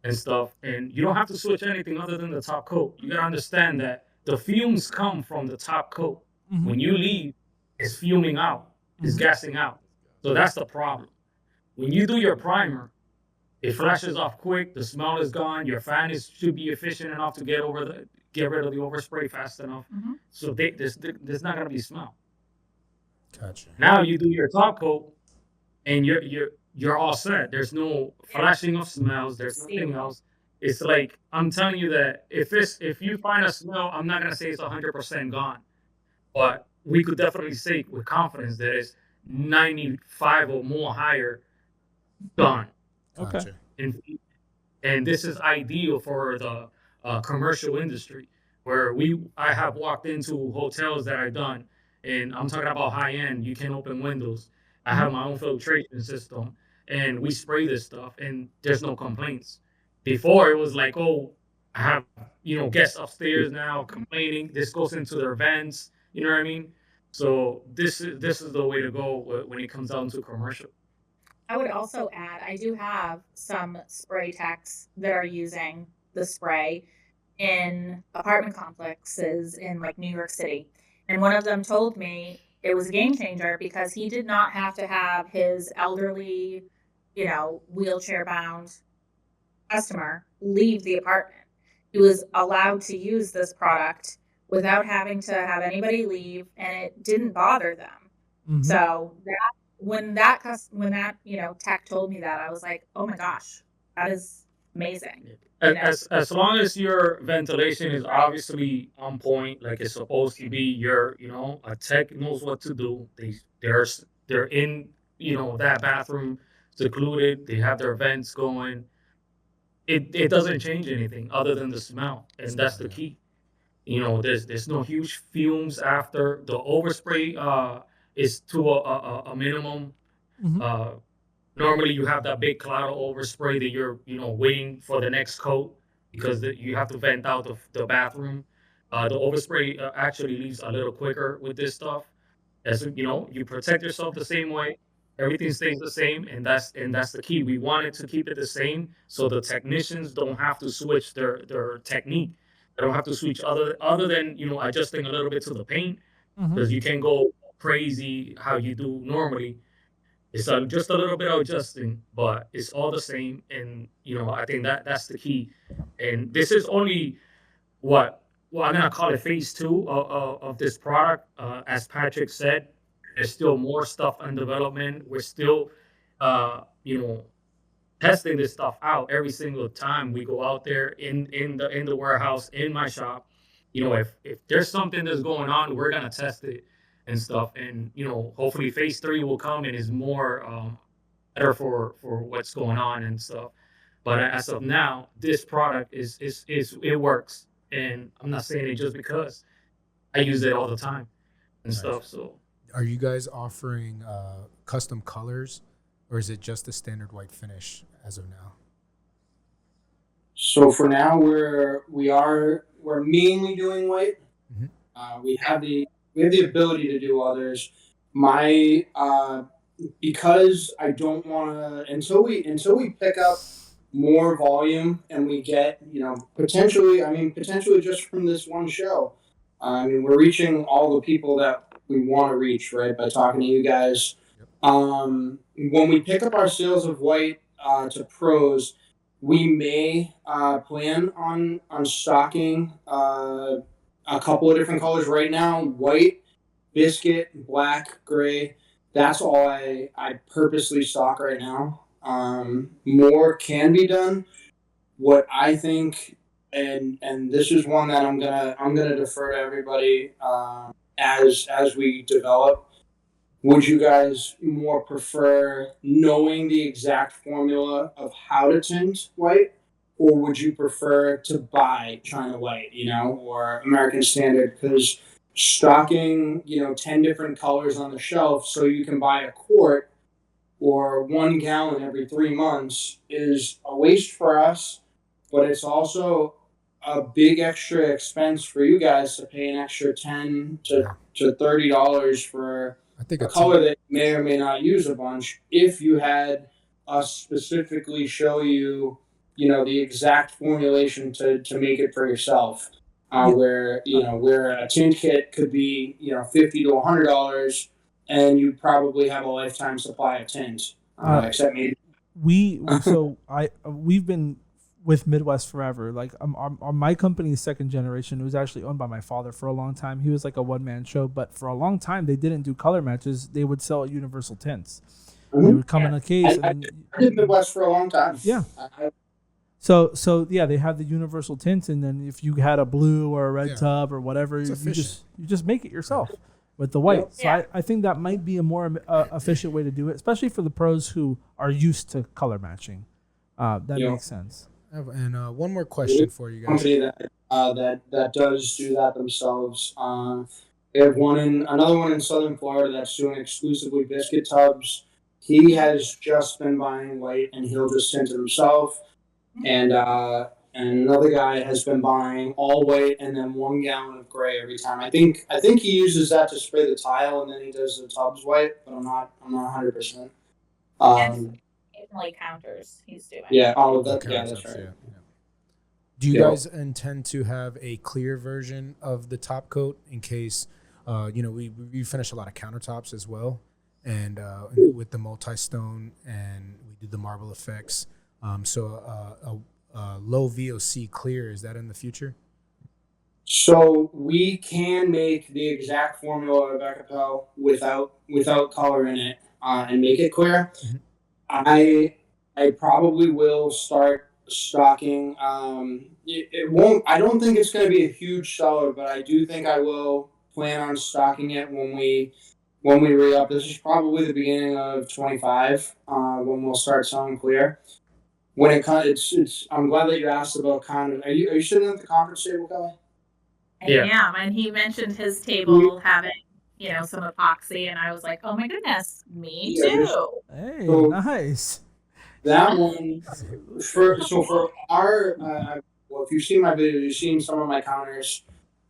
and stuff. And you don't have to switch anything other than the top coat. You gotta understand that the fumes come from the top coat. Mm-hmm. When you leave, it's fuming out, it's gassing out. So that's the problem. When you do your primer, it flashes off quick, the smell is gone, your fan should be efficient enough to get rid of the overspray fast enough. So there's not gonna be smell. Gotcha. Now you do your top coat and you're all set. There's no flashing of smells, there's nothing else. It's like, I'm telling you that if you find a smell, I'm not gonna say it's 100% gone, but we could definitely say with confidence that it's 95 or more higher gone. Okay. Gotcha. And this is ideal for the commercial industry, where I have walked into hotels that I've done, and I'm talking about high end. You can open windows. I have my own filtration system, and we spray this stuff, and there's no complaints. Before it was like, oh, I have guests upstairs now complaining. This goes into their vents. You know what I mean? So this is the way to go when it comes down to commercial. I would also add, I do have some spray techs that are using the spray in apartment complexes in like New York City. And one of them told me it was a game changer because he did not have to have his elderly, wheelchair bound customer leave the apartment. He was allowed to use this product without having to have anybody leave, and it didn't bother them. Mhm. So when that tech told me that, I was like, oh my gosh, that is amazing. As long as your ventilation is obviously on point, like it's supposed to be, a tech knows what to do. They're in that bathroom secluded. They have their vents going. It doesn't change anything other than the smell, and that's the key. There's no huge fumes after the overspray. Is to a minimum. Mhm. Normally, you have that big cloud of overspray that you're waiting for the next coat because you have to vent out the bathroom. The overspray actually leaves a little quicker with this stuff. As you protect yourself the same way. Everything stays the same, and that's the key. We wanted to keep it the same so the technicians don't have to switch their technique. They don't have to switch other than adjusting a little bit to the paint Mhm. because you can go crazy how you do normally. It's just a little bit of adjusting, but it's all the same. And I think that's the key. And this is only what I'm gonna call it phase two of this product. As Patrick said, there's still more stuff in development. We're still, uh, you know, testing this stuff out every single time we go out there in the warehouse in my shop. If there's something that's going on, we're gonna test it and stuff. And hopefully phase three will come and is more better for what's going on and stuff. But as of now, this product is it works, and I'm not saying it just because I use it all the time and Nice. stuff. So Are you guys offering custom colors, or is it just the standard white finish as of now? So for now, we're mainly doing white. Mhm. We have the ability to do others. My Because I don't want to until we pick up more volume and we get potentially just from this one show. I mean, we're reaching all the people that we want to reach, right, by talking to you guys. Yep. When we pick up our sales of white to pros, we may plan on stocking a couple of different colors. Right now, white, biscuit, black, gray. That's all I purposely stock right now. More can be done. What I think, and this is one that I'm gonna defer to everybody as we develop. Would you guys more prefer knowing the exact formula of how to tint white, or would you prefer to buy China White, or American Standard? Because stocking, 10 different colors on the shelf so you can buy a quart or 1 gallon every 3 months is a waste for us, but it's also a big extra expense for you guys to pay an extra 10 Yeah. to $30 for I think a a color that you may or may not use a bunch if you had us specifically show you, the exact formulation to make it for yourself. Yeah. Where a tint kit could be, $50 to $100, and you probably have a lifetime supply of tint. Except maybe We've been with Midwest forever. Like my company's second generation. It was actually owned by my father for a long time. He was like a one-man show, but for a long time they didn't do color matches. They would sell universal tints. They would come in a case. I did Midwest for a long time. Yeah. So yeah, they have the universal tints, and then if you had a blue or a red tub or whatever, It's you efficient. just make it yourself with the white. So Yeah. I think that might be a more efficient way to do it, especially for the pros who are used to color matching. That makes sense. And one more question for you guys. Company that does do that themselves. They have another one in Southern Florida that's doing exclusively biscuit tubs. He has just been buying white, and he'll just tint it himself. And and another guy has been buying all white and then 1 gallon of gray every time. I think he uses that to spray the tile, and then he does the tubs white, but I'm not 100%. And occasionally counters he's doing. Yeah. Oh, The that. Yeah, that's countertops, right. yeah. Do you Yeah. guys intend to have a clear version of the top coat in case, we finish a lot of countertops as well, and with the multi-stone, and we did the marble effects. So a low VOC clear, is that in the future? So we can make the exact formula of Ekopel without color in it, and make it clear. Mhm. I probably will start stocking. It won't. I don't think it's going to be a huge seller, but I do think I will plan on stocking it when we re-up. This is probably the beginning of 25, when we'll start selling clear. When it comes, it's. I'm glad that you asked about kind of. Are you sitting at the conference table, Kelly? I am, and he mentioned his table having, some epoxy, and I was like, oh my goodness, me too. Hey, So- nice. That one for our well, if you've seen my videos, you've seen some of my counters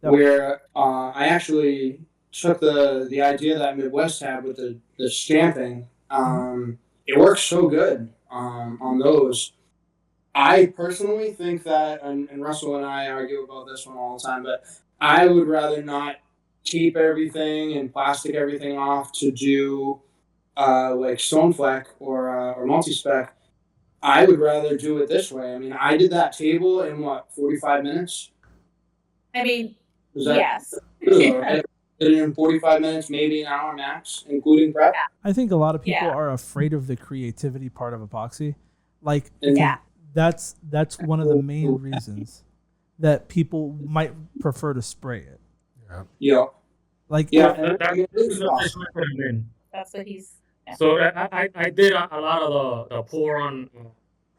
Yep. where I actually took the idea that Midwest had with the stamping. It works so good on those. I personally think that, and Russell and I argue about this one all the time, but I would rather not tape everything and plastic everything off to do like stone fleck or multi-spec. I would rather do it this way. I mean, I did that table in 45 minutes? I mean, Was that yes. I did it in 45 minutes, maybe an hour max, including prep. I think a lot of people Yeah. are afraid of the creativity part of epoxy. Like, And Yeah. that's one of the main reasons that people might prefer to spray it. Yeah. Like, Yeah. That- that- it is that's awesome. what I mean. That's what he's. So I did a lot of the pour on,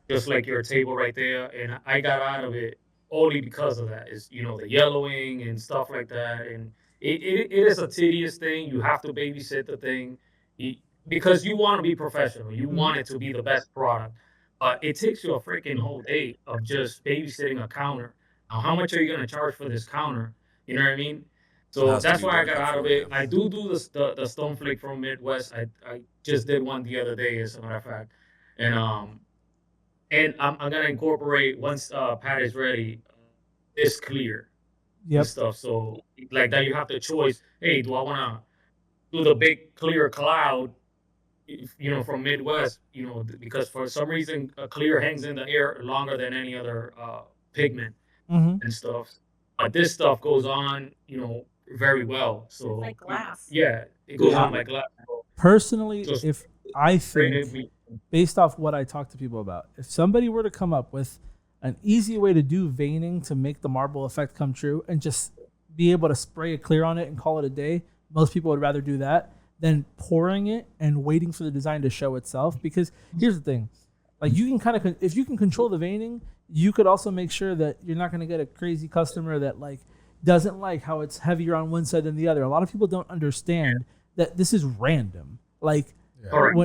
just like your table right there, and I got out of it only because of that. Is the yellowing and stuff like that, and it is a tedious thing. You have to babysit the thing, because you want to be professional. You want it to be the best product, but it takes you a freaking whole day of just babysitting a counter. Now, how much are you going to charge for this counter? You know what I mean? So Has to that's be why I worth got it out of for it. you. I do the stone flake from Midwest. I just did one the other day, as a matter of fact, and I'm gonna incorporate, once Pat is ready, this clear yep. and stuff. So like that, you have the choice. Hey, do I want to do the big clear cloud, from Midwest, because for some reason a clear hangs in the air longer than any other pigment Mm-hmm. and stuff. But this stuff goes on, very well. So It's like glass. Yeah, it goes Yeah. on like glass. Personally, Just if I Great think, based off what I talk to people about, if somebody were to come up with an easy way to do veining to make the marble effect come true and just be able to spray a clear on it and call it a day, most people would rather do that than pouring it and waiting for the design to show itself. Because here's the thing, like, you can kind of, if you can control the veining, you could also make sure that you're not going to get a crazy customer that like doesn't like how it's heavier on one side than the other. A lot of people don't understand that this is random. Like,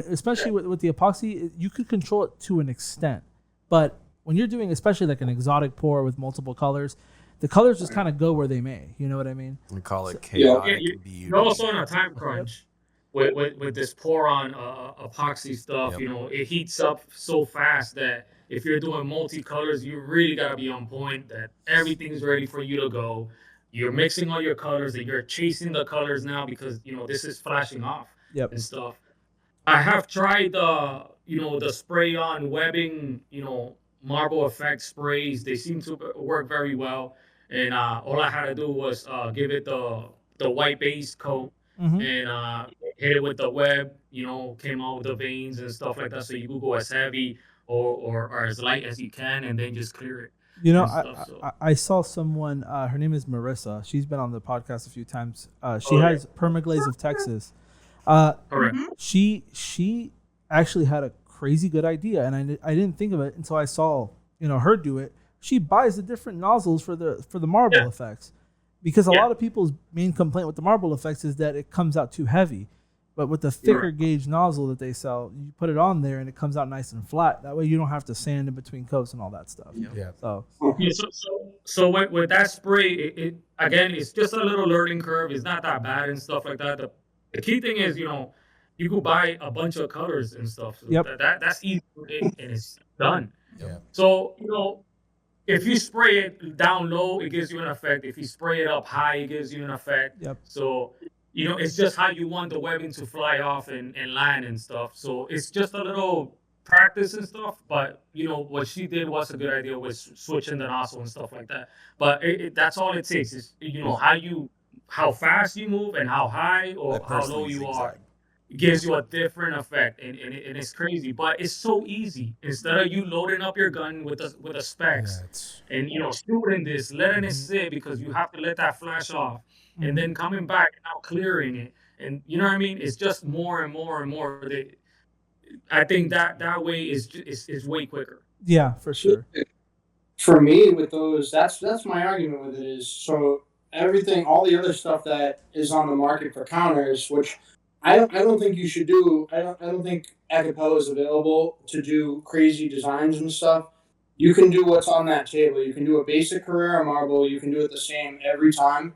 especially with the epoxy, you could control it to an extent, but when you're doing especially like an exotic pour with multiple colors, the colors just kind of go where they may. You know what I mean? We call it Yeah. chaotic You're beauty. also in a time crunch with this pour on epoxy stuff. Yep. It heats up so fast that if you're doing multicolors, you really gotta be on point. That everything's ready for you to go. You're mixing all your colors, and you're chasing the colors now because this is flashing off Yep. and stuff. I have tried the spray on webbing, marble effect sprays. They seem to work very well. And all I had to do was give it the white base coat Mm-hmm. and hit it with the web. Came out with the veins and stuff like that. So you could go as heavy or as light as you can, and then just clear it. You know, and stuff, so. I saw someone. Her name is Marissa. She's been on the podcast a few times. She has Permaglaze of Texas. Correct. She actually had a crazy good idea, and I didn't think of it until I saw her do it. She buys the different nozzles for the marble effects, because a lot of people's main complaint with the marble effects is that it comes out too heavy, But with the thicker gauge nozzle that they sell, you put it on there and it comes out nice and flat. That way you don't have to sand in between coats and all that stuff. Yeah. So Yeah, so with that spray, it again, it's just a little learning curve. It's not that bad and stuff like that. The key thing is, you could buy a bunch of colors and stuff. So Yep. that's easy and it's done. Yeah. So if you spray it down low, it gives you an effect. If you spray it up high, it gives you an effect. Yep. So it's just how you want the webbing to fly off and land and stuff. So it's just a little practice and stuff. But what she did was a good idea with switching the nozzle and stuff like that. But that's all it takes is how fast you move and how high or I how low personally you are. zigzag. It gives you a different effect, and it's crazy, but it's so easy. Instead of you loading up your gun with the specs and shooting this, letting it sit because you have to let that flash off, and then coming back and now clearing it, and you know what I mean. It's just more and more and more. I think that way is way quicker. yeah, for sure. For me, with those, that's my argument with it is so everything, all the other stuff that is on the market for counters, which I don't think you should do. I don't think Ekopel is available to do crazy designs and stuff. You can do what's on that table. You can do a basic Carrera marble. You can do it the same every time.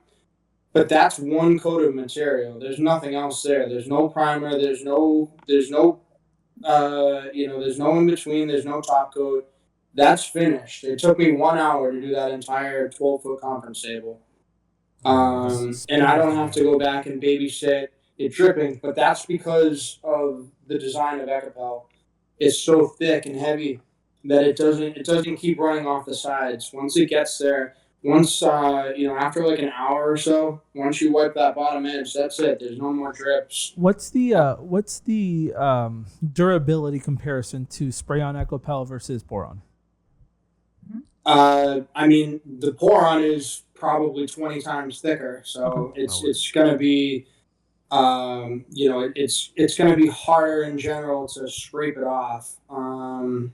But that's one coat of material. There's nothing else there. There's no primer. There's no there's no in between. There's no top coat. That's finished. It took me 1 hour to do that entire 12-foot conference table. And I don't have to go back and babysit it dripping, but that's because of the design of Ekopel. It's so thick and heavy that it doesn't keep running off the sides. Once it gets there, after like an hour or so, once you wipe that bottom edge, that's it. There's no more drips. What's the durability comparison to spray on Ekopel versus pour on? The pour on is probably 20 times thicker, so it's going to be it's going to be harder in general to scrape it off and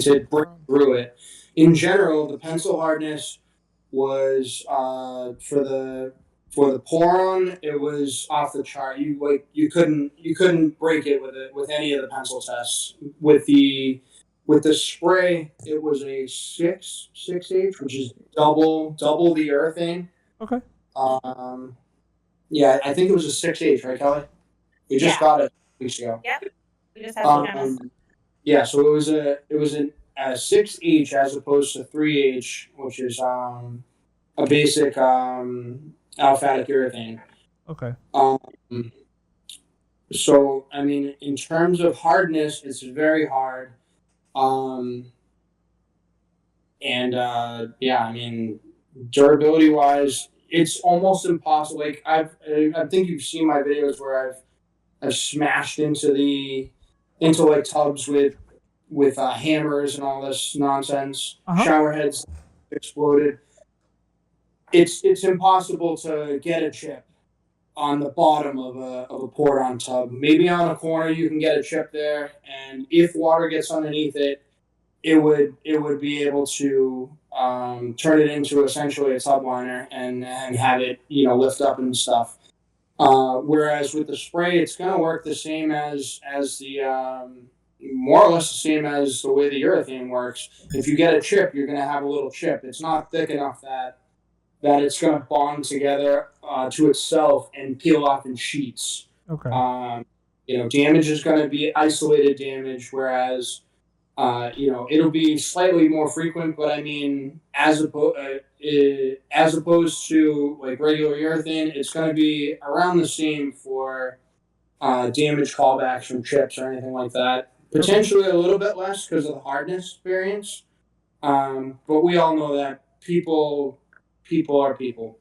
to break through it. In general, the pencil hardness was for the pour on, it was off the chart. You couldn't break it with any of the pencil tests. With the spray, it was a 6H, which is double the urethane. Okay. Yeah, I think it was a 6H, right, Kelly? We just got it weeks ago. Yep. We just had it. Yeah, so it was a 6H as opposed to 3H, which is a basic aliphatic urethane. Okay. So in terms of hardness, it's very hard. Durability wise, it's almost impossible. Like I think you've seen my videos where I've smashed into like tubs with hammers and all this nonsense. Shower heads exploded. It's impossible to get a chip on the bottom of a poured on tub. Maybe on a corner you can get a chip there, and if water gets underneath it, it would be able to turn it into essentially a tub liner and have it lift up and stuff. Whereas with the spray, it's going to work the same as the more or less the same as the way the urethane works. If you get a chip, you're going to have a little chip. It's not thick enough that it's going to bond together to itself and peel off in sheets. Okay. Damage is going to be isolated damage, whereas it'll be slightly more frequent. But as opposed to like regular urethane, it's going to be around the same for damage callbacks from chips or anything like that. Potentially a little bit less because of the hardness variance. But we all know that people are people.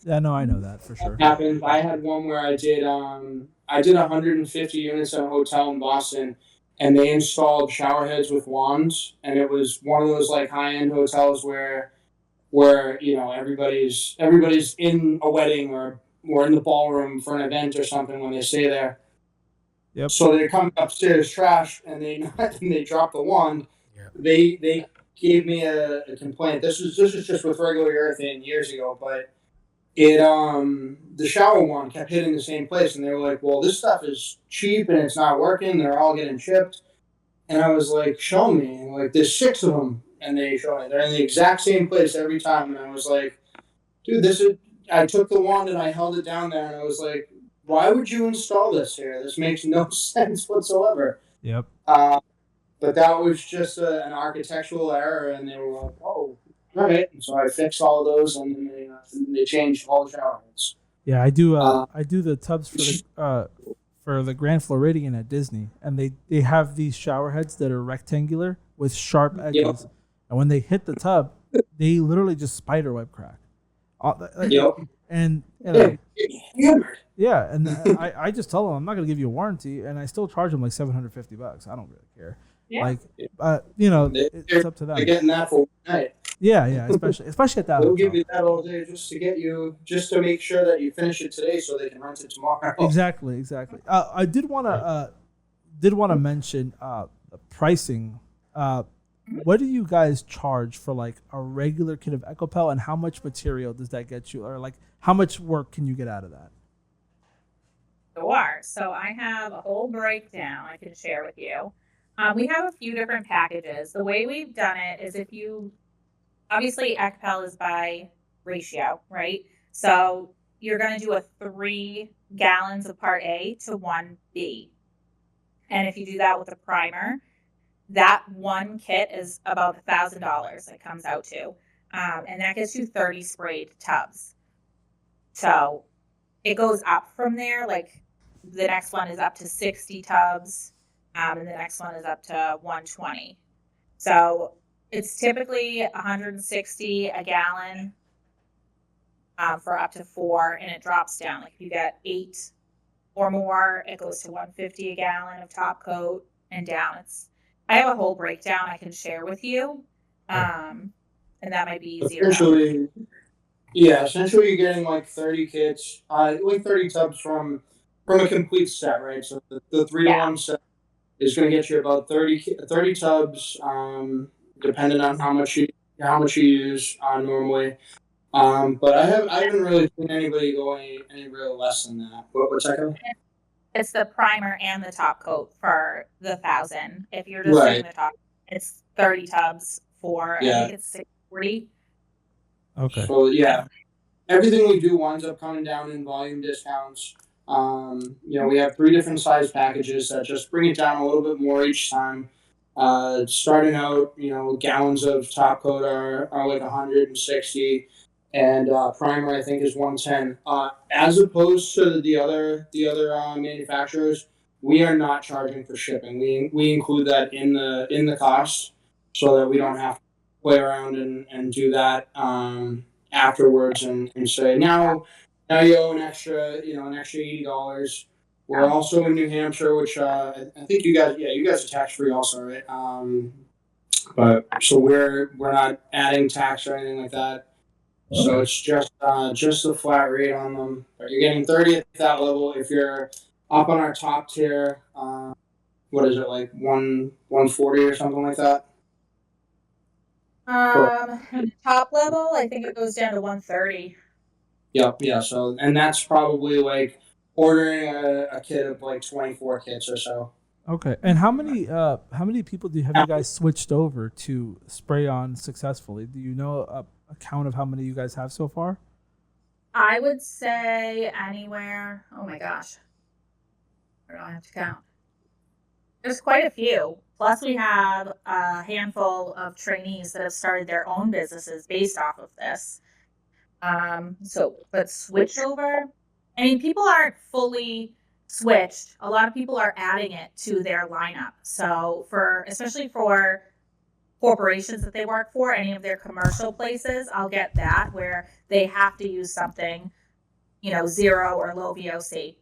Yeah, no, I know that for sure. It happens. I had one where I did 150 units in a hotel in Boston, and they installed shower heads with wands, and it was one of those like high-end hotels where everybody's in a wedding or in the ballroom for an event or something when they stay there. Yep. So they come upstairs trash and they drop the wand. Yep. They gave me a complaint. This was just with regular urethane years ago, but the shower one kept hitting the same place, and they were like, well, this stuff is cheap and it's not working. They're all getting chipped. And I was like, show me. And like, there's 6 of them. And they show me. They're in the exact same place every time. And I was like, dude, I took the wand and I held it down there. And I was like, why would you install this here? This makes no sense whatsoever. Yep. But that was just an architectural error. And they were like, oh, all right. And so I fixed all of those, and then they changed all the shower heads. Yeah, I do. I do the tubs for the Grand Floridian at Disney, and they have these shower heads that are rectangular with sharp edges, Yep. and when they hit the tub, they literally just spiderweb crack. Yep. And Hammered. yeah, and I just tell them I'm not going to give you a warranty, and I still charge them like $750. I don't really care. Yeah. Like, it's up to They're them. getting that for one night. Yeah, especially at that. They'll hotel. give you that all day just to make sure that you finish it today, so they can rent it tomorrow. Exactly. I did want to mention the pricing. What do you guys charge for like a regular kit of Ekopel, and how much material does that get you, or like how much work can you get out of that? Sure. So I have a whole breakdown I can share with you. We have a few different packages. The way we've done it is obviously Ekopel is by ratio, right? So you're going to do a 3 gallons of part A to 1 B. And if you do that with a primer, that one kit is about $1,000 it comes out to. And that gets you 30 sprayed tubs. So it goes up from there. Like the next one is up to 60 tubs. And the next one is up to 120. So it's typically 160 a gallon for up to 4, and it drops down. Like if you get 8 or more, it goes to 150 a gallon of top coat and down. I have a whole breakdown I can share with you, and that might be easier. Essentially, you're getting like 30 kits, like 30 tubs from a complete set, right? So the 3-to-1 set is going to get you about 30 tubs, depending on how much you use normally. But I haven't really seen anybody go any real less than that. What's that called? It's the primer and the top coat for the 1,000. If you're just doing the top, it's 30 tubs for I think it's $640. Okay. So yeah, everything we do winds up coming down in volume discounts. We have 3 different size packages that just bring it down a little bit more each time. Starting out, gallons of top coat are like 160, and primer I think is 110. As opposed to the other manufacturers, we are not charging for shipping. We include that in the cost, so that we don't have to play around and do that afterwards and say now you owe an extra $80. We're also in New Hampshire, which I think you guys are tax free also, right? But so we're not adding tax or anything like that. So it's just a flat rate on them. But you're getting 30 at that level. If you're up on our top tier, what is it, like 140 or something like that? Top level, I think it goes down to 130. Yep. Yeah. So, and that's probably like ordering a kit of like 24 kits or so. Okay. And how many people have you guys switched over to spray on successfully? Do you know a count of how many you guys have so far? I would say anywhere. Oh my gosh. I don't have to count. There's quite a few. Plus, we have a handful of trainees that have started their own businesses based off of this. But switch over. I mean, people aren't fully switched. A lot of people are adding it to their lineup. So especially for corporations that they work for, any of their commercial places, I'll get that where they have to use something, 0 or low VOC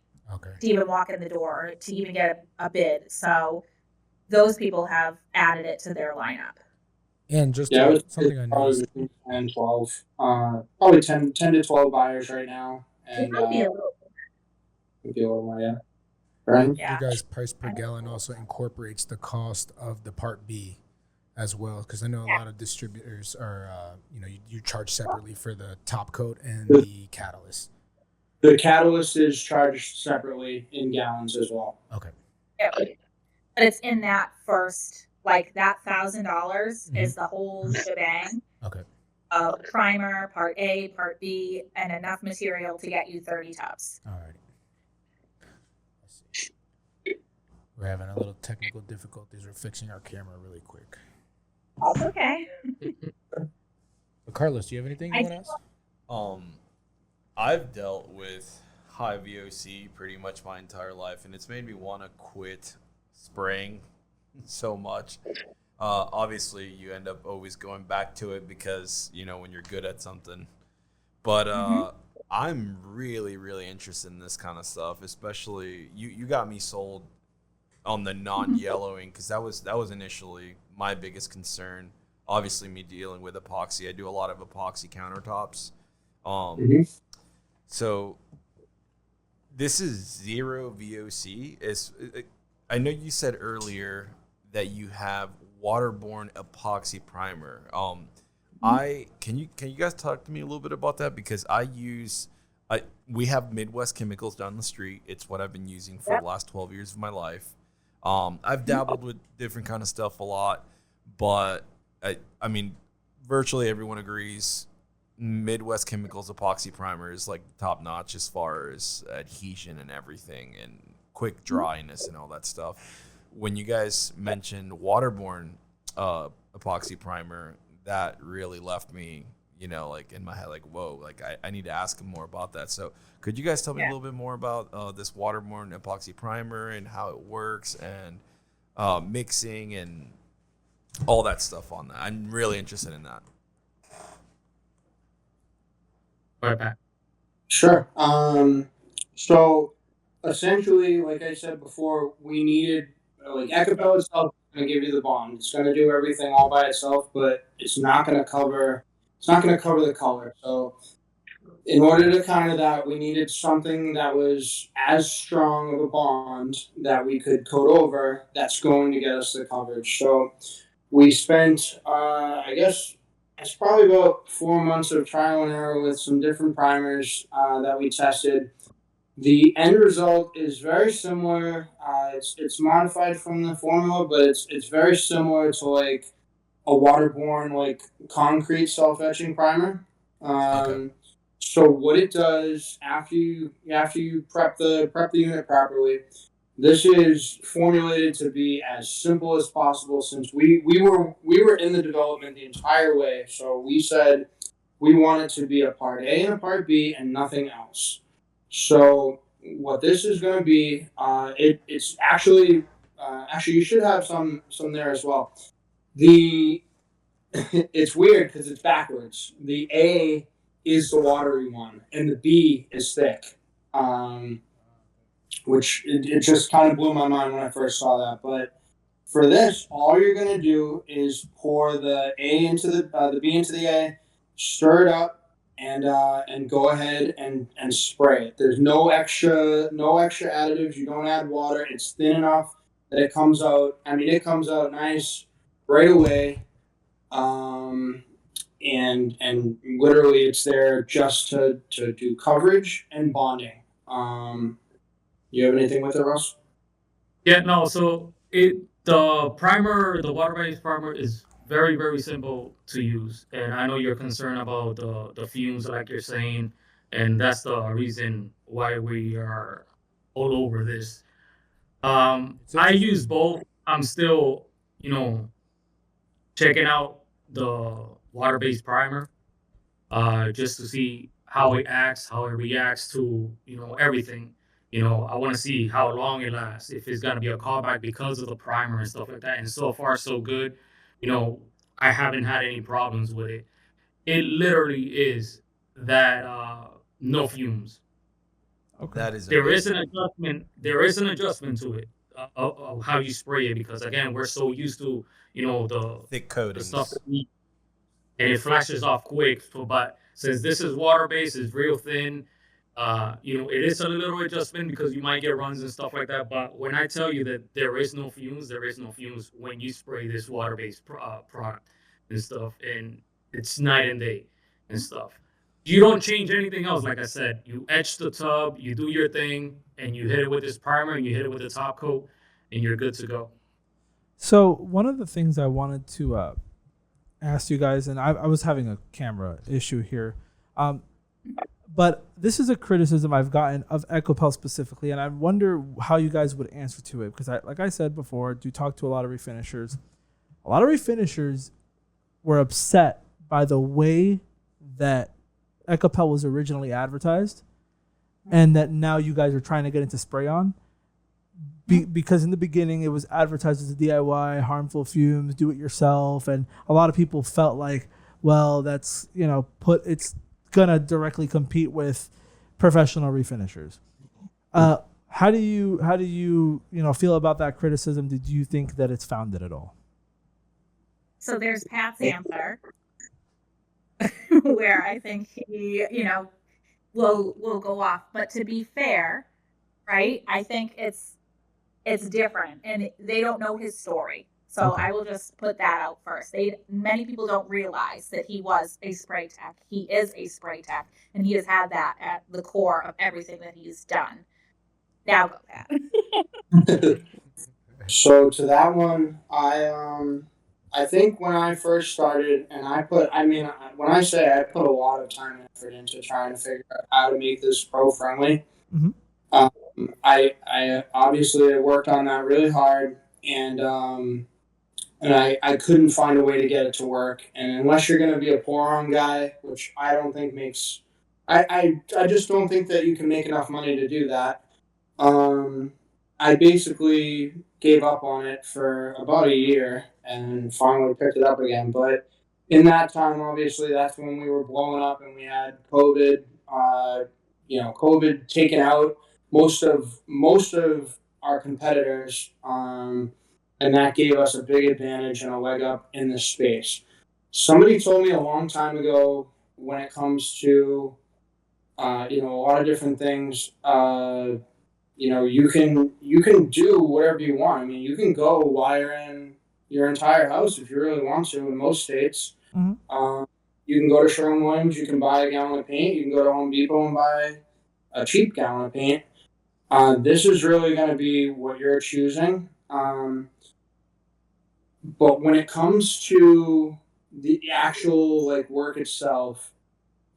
to even walk in the door or to even get a bid. So those people have added it to their lineup. And just something I noticed. Probably 10, 12, probably 10 to 12 buyers right now. And It might be a little more, yeah. Right? You guys' price per gallon also incorporates the cost of the Part B as well? Because I know a lot of distributors are, you charge separately for the top coat and the catalyst. The catalyst is charged separately in gallons as well. Okay. Yeah. But it's in that first, like that $1,000 is the whole shebang. Okay. Primer, part A, part B, and enough material to get you 30 tubs. All right. We're having a little technical difficulties. We're fixing our camera really quick. That's okay. But Carlos, do you have anything you want to ask? I've dealt with high VOC pretty much my entire life, and it's made me want to quit spraying so much. Obviously, you end up always going back to it because, when you're good at something. But I'm really, really interested in this kind of stuff, especially you got me sold on the non-yellowing, because that was initially my biggest concern. Obviously, me dealing with epoxy, I do a lot of epoxy countertops. So this is 0 VOC. I know you said earlier that you have waterborne epoxy primer. Can you guys talk to me a little bit about that? Because we have Midwest Chemicals down the street. It's what I've been using for the last 12 years of my life. I've dabbled with different kind of stuff a lot, but I mean, virtually everyone agrees Midwest Chemicals epoxy primer is like top notch as far as adhesion and everything and quick dryness and all that stuff. When you guys mentioned waterborne epoxy primer, that really left me, like in my head, like, whoa, like I need to ask him more about that. So could you guys tell me a little bit more about this waterborne epoxy primer and how it works and mixing and all that stuff on that? I'm really interested in that. Right back. Sure. So essentially, like I said before, we needed, like, Ekopel itself is going to give you the bond. It's going to do everything all by itself, but it's not going to cover the color. So in order to counter that, we needed something that was as strong of a bond that we could coat over that's going to get us the coverage. So we spent, I guess, it's probably about 4 months of trial and error with some different primers that we tested. The end result is very similar. It's modified from the formula, but it's very similar to like a waterborne like concrete self-etching primer. Okay. So what it does after you prep the unit properly, this is formulated to be as simple as possible, since we were in the development the entire way. So we said we want it to be a part A and a part B and nothing else. So what this is going to be, it's actually you should have some there as well. It's weird because it's backwards. The A is the watery one and the B is thick. Which it just kind of blew my mind when I first saw that. But for this, all you're going to do is pour the A into the B into the A, stir it up, and go ahead and spray it. There's no extra additives. You don't add water. It's thin enough that it comes out. I mean, it comes out nice right away. And literally it's there just to do coverage and bonding. You have anything with it, Russ? Yeah, no. So the water-based primer is very, very simple to use, and I know you're concerned about the fumes, like you're saying, and that's the reason why we are all over this. I use both. I'm still, checking out the water-based primer, just to see how it acts, how it reacts to, everything. I want to see how long it lasts, if it's gonna be a callback because of the primer and stuff like that. And so far, so good. I haven't had any problems with it. It literally is that no fumes. Okay. That is There is amazing. an adjustment. There is an adjustment to it of how you spray it, because again, we're so used to the Thick the coatings. stuff that we, and it flashes off quick. But since this is water based, it's real thin. It is a little adjustment because you might get runs and stuff like that. But when I tell you that there is no fumes, there is no fumes when you spray this water-based product and stuff, and it's night and day and stuff. You don't change anything else. Like I said, you etch the tub, you do your thing, and you hit it with this primer, and you hit it with the top coat, and you're good to go. So one of the things I wanted to ask you guys, and I was having a camera issue here, but this is a criticism I've gotten of Ekopel specifically, and I wonder how you guys would answer to it, because like I said before, I do talk to a lot of refinishers. A lot of refinishers were upset by the way that Ekopel was originally advertised, and that now you guys are trying to get into spray-on. Because in the beginning it was advertised as a DIY, harmful fumes, do it yourself, and a lot of people felt like, well, that's it's gonna directly compete with professional refinishers. How do you feel about that criticism? Did you think that it's founded at all? So there's Pat's answer, where I think he, will go off. But to be fair, right? I think it's different, and they don't know his story. So Okay. I will just put that out first. Many people don't realize that he was a spray tech. He is a spray tech, and he has had that at the core of everything that he's done. Now go, Pat. So to that one, I think when I first started, and when I say I put a lot of time and effort into trying to figure out how to make this pro friendly. Mm-hmm. I obviously worked on that really hard, and I couldn't find a way to get it to work. And unless you're going to be a pour-on guy, which I don't think makes, I just don't think that you can make enough money to do that. I basically gave up on it for about a year and finally picked it up again. But in that time, obviously, that's when we were blowing up and we had COVID. COVID taken out most of our competitors, and that gave us a big advantage and a leg up in this space. Somebody told me a long time ago, when it comes to a lot of different things. You can do whatever you want. I mean, you can go wire in your entire house if you really want to. In most states, Mm-hmm. You can go to Sherwin-Williams. You can buy a gallon of paint. You can go to Home Depot and buy a cheap gallon of paint. This is really going to be what you're choosing. But when it comes to the actual work itself,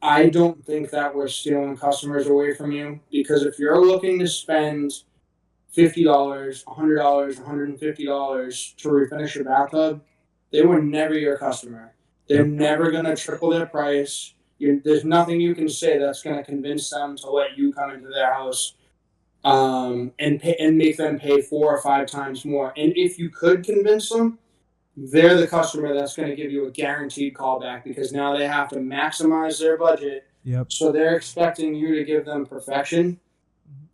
I don't think that we're stealing customers away from you, because if you're looking to spend $50, $100, $150 to refinish your bathtub, they were never your customer. They're Yep. never going to triple their price. There's nothing you can say that's going to convince them to let you come into their house and make them pay 4 or 5 times more. And if you could convince them, they're the customer that's going to give you a guaranteed callback, because now they have to maximize their budget. Yep. So they're expecting you to give them perfection.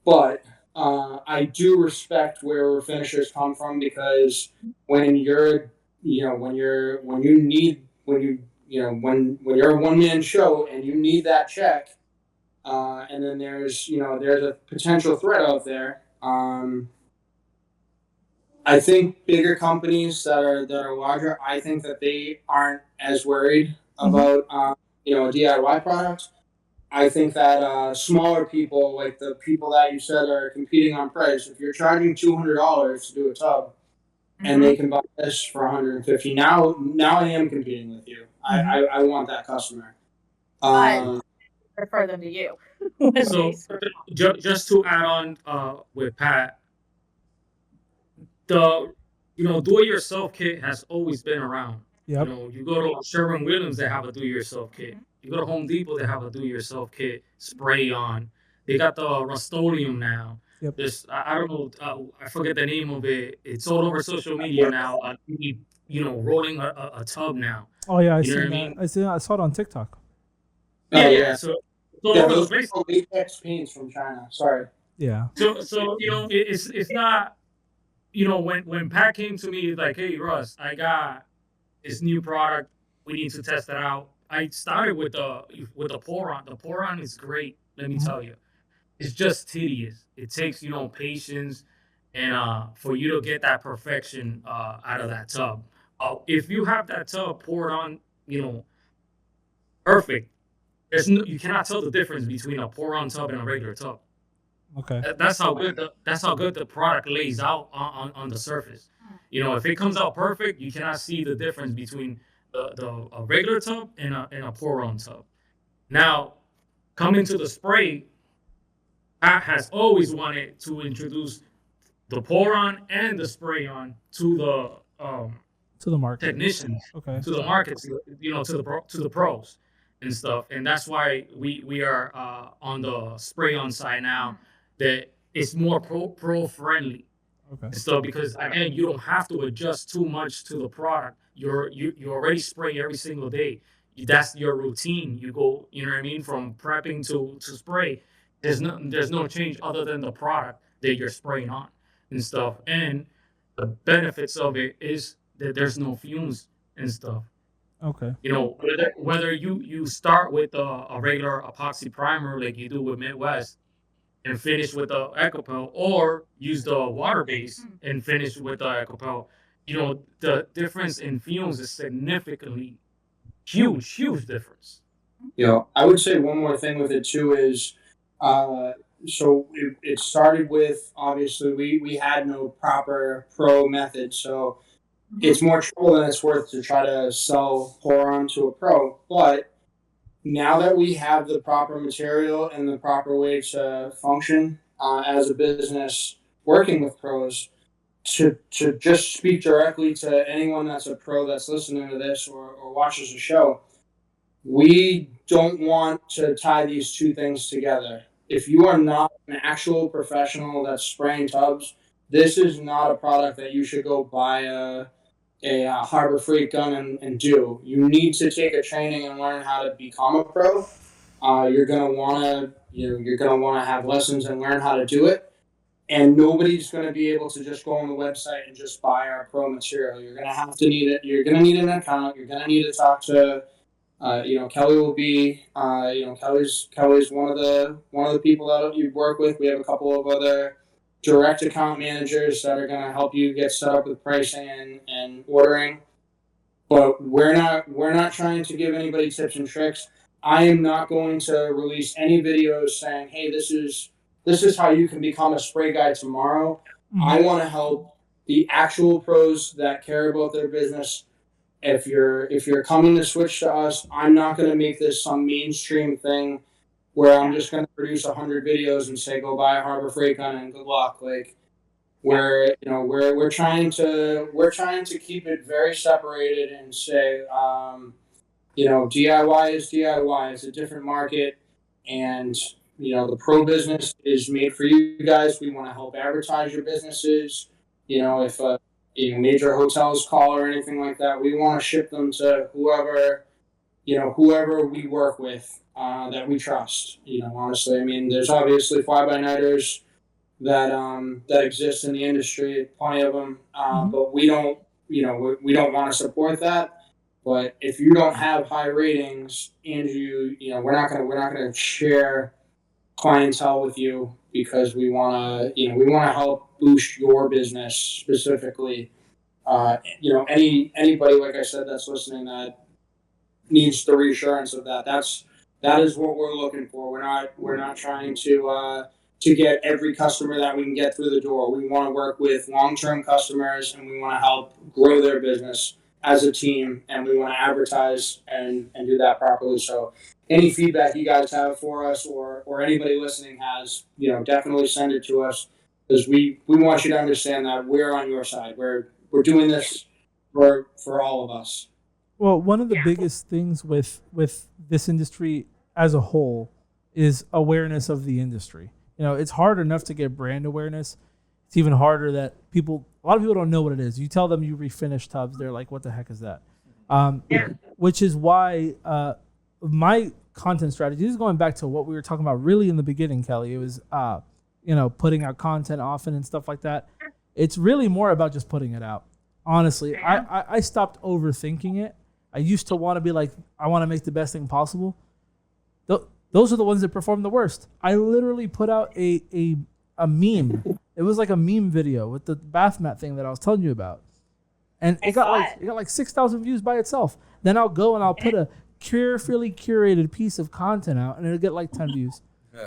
But I do respect where finishers come from, because when you're a one-man show and you need that check, and then there's a potential threat out there. I think bigger companies that are larger, I think that they aren't as worried about a DIY product. I think that smaller people, like the people that you said are competing on price, if you're charging $200 to do a tub, and they can buy this for $150, now I am competing with you. I want that customer. I refer them to you. So just to add on with Pat, the do-it-yourself kit has always been around. Yep. You go to Sherwin-Williams, they have a do-it-yourself kit. You go to Home Depot, they have a do-it-yourself kit. Spray on. They got the Rust-Oleum now. Yep. This I don't know. I forget the name of it. It's all over social media now. Rolling a tub now. Oh yeah, I You know seen what I that. mean? I saw it on TikTok. Yeah. So all over the those place. are latex paints from China. Sorry. Yeah. So it's not. When Pat came to me like, hey Russ, I got this new product. We need to test it out. I started with the pour on. The pour on is great. Let me tell you. it's just tedious. It takes, patience and for you to get that perfection out of that tub. If you have that tub poured on, perfect, you cannot tell the difference between a pour on tub and a regular tub. Okay. That's how good the product lays out on the surface. If it comes out perfect, you cannot see the difference between a regular tub and a pour on tub. Now, coming to the spray, Pat has always wanted to introduce the pour on and the spray on to the To the market. technicians, Okay. to the markets, to the pros and stuff. And that's why we are on the spray on side now, that it's more pro friendly Okay. and stuff, because again, you don't have to adjust too much to the product. You already spray every single day. That's your routine. You go, you know what I mean, from prepping to spray. There's no change other than the product that you're spraying on and stuff. And the benefits of it is that there's no fumes and stuff. Okay. Whether you start with a regular epoxy primer like you do with Midwest and finish with the Ekopel, or use the water base and finish with the Ekopel, the difference in fumes is significantly huge difference. I would say one more thing with it too is, so it started with, obviously we had no proper pro method, so it's more trouble than it's worth to try to sell pour on to a pro. But now that we have the proper material and the proper way to function as a business working with pros, to just speak directly to anyone that's a pro that's listening to this or watches the show, we don't want to tie these two things together. If you are not an actual professional that's spraying tubs, this is not a product that you should go buy a Harbor Freight gun and do. You need to take a training and learn how to become a pro. You're gonna wanna have lessons and learn how to do it. And nobody's gonna be able to just go on the website and just buy our pro material. You're gonna have to need it. You're gonna need an account. You're gonna need to talk to. Kelly will be. Kelly's one of the people that you work with. We have a couple of other direct account managers that are going to help you get set up with pricing and ordering. But we're not trying to give anybody tips and tricks. I am not going to release any videos saying, "Hey, this is how you can become a spray guy tomorrow." Mm-hmm. I want to help the actual pros that care about their business. If you're coming to switch to us, I'm not going to make this some mainstream thing where I'm just going to produce 100 videos and say go buy a Harbor Freight gun and good luck. Like we're trying to keep it very separated and say DIY is DIY. It's a different market, and the pro business is made for you guys. We want to help advertise your businesses. If major hotels call or anything like that, we want to ship them to whoever we work with that we trust. Honestly, I mean, there's obviously fly-by-nighters that exist in the industry, plenty of them, but we don't want to support that. But if you don't have high ratings and we're not gonna share clientele with you, because we want to help boost your business specifically. Anybody, like I said, that's listening that needs the reassurance of that. That is what we're looking for. We're not trying to get every customer that we can get through the door. We want to work with long-term customers, and we want to help grow their business as a team, and we want to advertise and do that properly. So any feedback you guys have for us, or anybody listening has, definitely send it to us, because we want you to understand that we're on your side. We're doing this for all of us. Well, one of the biggest things with this industry as a whole is awareness of the industry. It's hard enough to get brand awareness. It's even harder that a lot of people don't know what it is. You tell them you refinish tubs, they're like, what the heck is that? Which is why my content strategy, this is going back to what we were talking about really in the beginning, Kelly. It was, putting out content often and stuff like that. It's really more about just putting it out. Honestly, I stopped overthinking it. I used to want to be like, I want to make the best thing possible. The those are the ones that perform the worst. I literally put out a meme. It was like a meme video with the bath mat thing that I was telling you about. And it got like 6,000 views by itself. Then I'll go and I'll put a carefully curated piece of content out and it'll get like 10 views.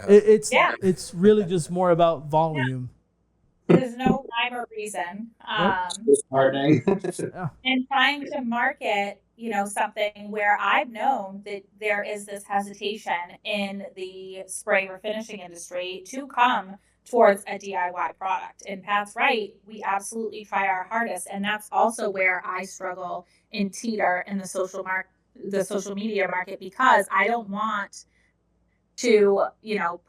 It's really just more about volume. There's no rhyme or reason. Disheartening. And trying to market, something where I've known that there is this hesitation in the spray refinishing industry to come towards a DIY product. And Pat's right, we absolutely try our hardest. And that's also where I struggle in teeter in the social media market, because I don't want to,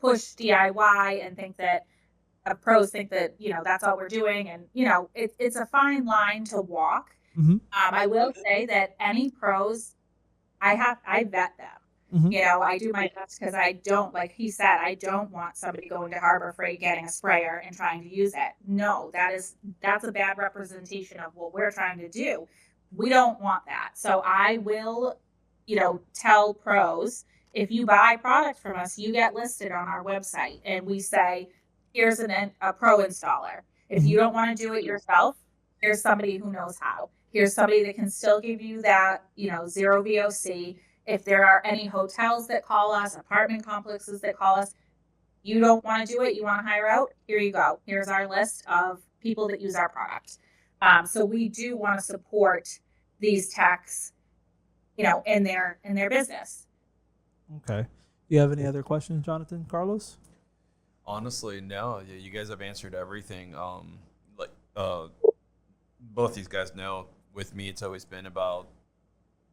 push DIY and think that pros think that, that's all we're doing. And, it's a fine line to walk. Mm-hmm. I will say that any pros, I vet them. Mm-hmm. I do my best, because I don't, like he said, I don't want somebody going to Harbor Freight, getting a sprayer and trying to use it. No, that's a bad representation of what we're trying to do. We don't want that. So I will, tell pros, if you buy product from us, you get listed on our website, and we say, here's a pro installer. If you don't want to do it yourself, here's somebody who knows how. Here's somebody that can still give you that, zero VOC. If there are any hotels that call us, apartment complexes that call us, you don't want to do it, you want to hire out, here you go. Here's our list of people that use our product. So we do want to support these techs, in their business. Okay. Do you have any other questions, Jonathan, Carlos? Honestly, no. Yeah, you guys have answered everything. Both these guys know, with me, it's always been about,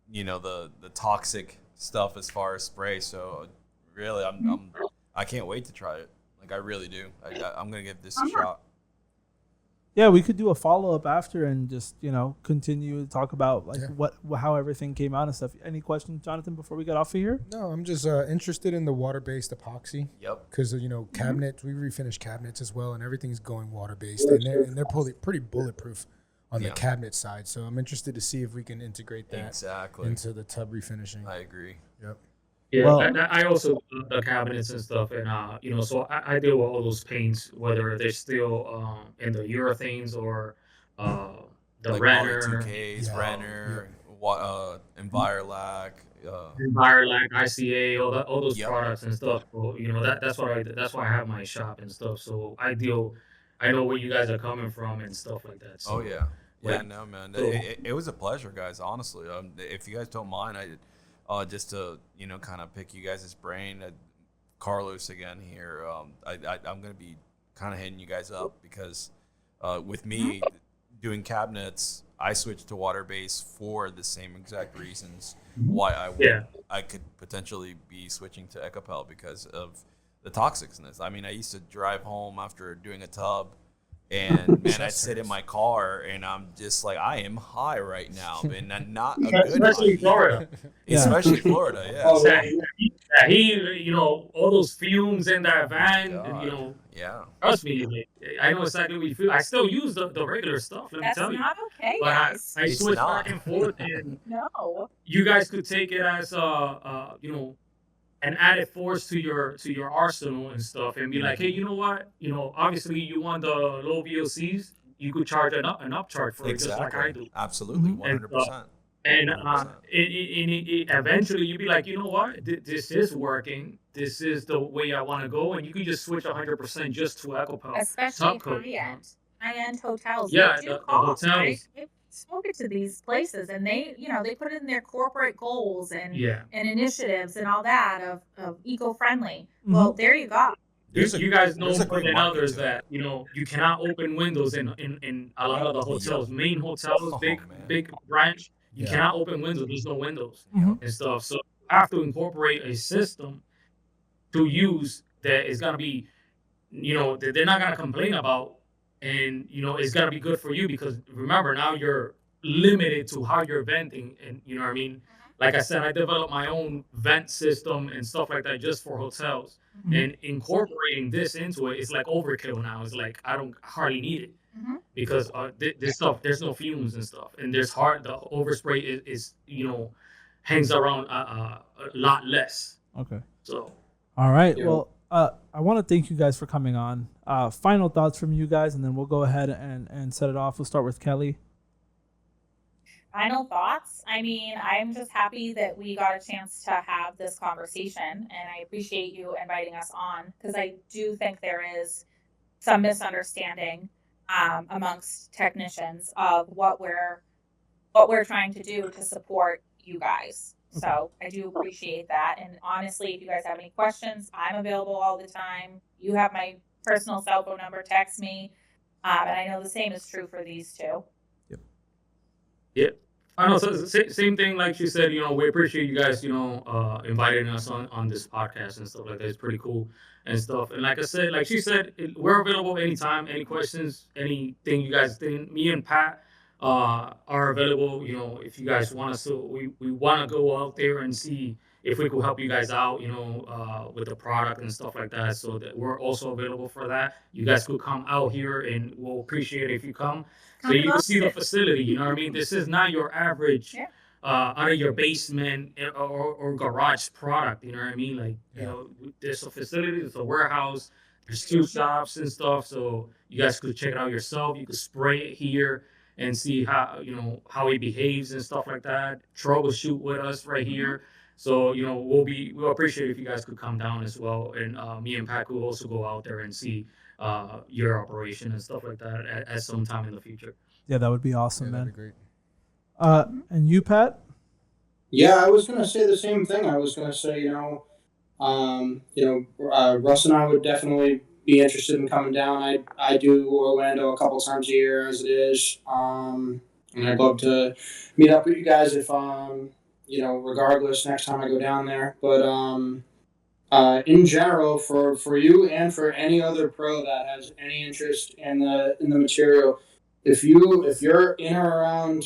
the toxic stuff as far as spray. So really, I can't wait to try it. Like, I really do. I'm gonna give this a shot. Yeah, we could do a follow-up after and just, continue to talk about how everything came out and stuff. Any questions, Jonathan, before we get off of here? No, I'm just interested in the water-based epoxy. Yep. Because, cabinets, we refinish cabinets as well, and everything's going water-based. And they're pretty bulletproof on the cabinet side. So I'm interested to see if we can integrate that into the tub refinishing. I agree. Yep. Yeah, Well, I also do the cabinets and stuff, and so I deal with all those paints, whether they're still in the urethanes or the Like Renner, Poly 2Ks, Renner, Envirolac, Envirolac, ICA, all those products and stuff. So, that's why I have my shop and stuff. So I know where you guys are coming from and stuff like that. So, no, man, it was a pleasure, guys. Honestly, if you guys don't mind, just to kind of pick you guys' brain, Carlos again here. I'm gonna be kind of hitting you guys up because with me doing cabinets, I switched to water based for the same exact reasons why I could potentially be switching to Ekopel because of the toxicness. I mean, I used to drive home after doing a tub. And man, I'd sit in my car and I'm just like, I am high right now, and not a good especially high. Florida. Especially Florida, yeah. Oh, All those fumes in that van, trust me, I know exactly what you feel. I still use the regular stuff, let me That's tell you. not okay, But guys. I switch back and forth, and No. you guys could take it as an added force to your arsenal and stuff, and be like, hey, you know what? Obviously you want the low VOCs, you could charge an upcharge for it, just like I do. Absolutely, 100%. And eventually you'd be like, you know what? This is working. This is the way I want to go, and you can just switch 100% just to Ekopel. Especially high-end hotels. Yeah, They do the cost, hotels. right? I've spoken to these places, and they put in their corporate goals and initiatives and all that of eco-friendly. Well, there you go. You guys know more than market others to that you cannot open windows in a lot of the hotels, main hotels, big branch. You cannot open windows. There's no windows and stuff. So you have to incorporate a system to use that is gonna be, that they're not gonna complain about, and it's gonna be good for you, because remember, now you're limited to how you're venting, and you know what I mean. Like I said, I developed my own vent system and stuff like that just for hotels. And incorporating this into it is like overkill now. It's like I don't hardly need it because this stuff, there's no fumes and stuff, and the overspray is hangs around a lot less. Okay. So All right. Yeah. Well, I want to thank you guys for coming on. Final thoughts from you guys, and then we'll go ahead and set it off. We'll start with Kelly. Final thoughts? I mean, I'm just happy that we got a chance to have this conversation, and I appreciate you inviting us on, because I do think there is some misunderstanding amongst technicians of what we're trying to do to support you guys. So I do appreciate that. And honestly, if you guys have any questions, I'm available all the time. You have my personal cell phone number, text me. And I know the same is true for these two. Yep. I know. So same thing, like she said. We appreciate you guys. Inviting us on this podcast and stuff like that. It's pretty cool and stuff. And like I said, like she said, we're available anytime. Any questions, anything you guys think. Me and Pat are available. If you guys want us to, we want to go out there and see if we could help you guys out. With the product and stuff like that. So that we're also available for that. You guys could come out here, and we'll appreciate it if you come. So you can see the facility, you know what I mean? This is not your average out of your basement or garage product, you know what I mean? Like, there's a facility, there's a warehouse, there's 2 shops and stuff. So you guys could check it out yourself. You could spray it here and see how it behaves and stuff like that. Troubleshoot with us right here. So, we'll appreciate it if you guys could come down as well. And me and Pat will also go out there and see your operation and stuff like that at some time in the future. Yeah, that would be awesome, man. That'd be great. And you, Pat? Yeah, I was gonna say the same thing. I was gonna say, Russ and I would definitely be interested in coming down. I do Orlando a couple times a year as it is, and I'd love to meet up with you guys if regardless next time I go down there. But in general, for you and for any other pro that has any interest in the material, if you're in or around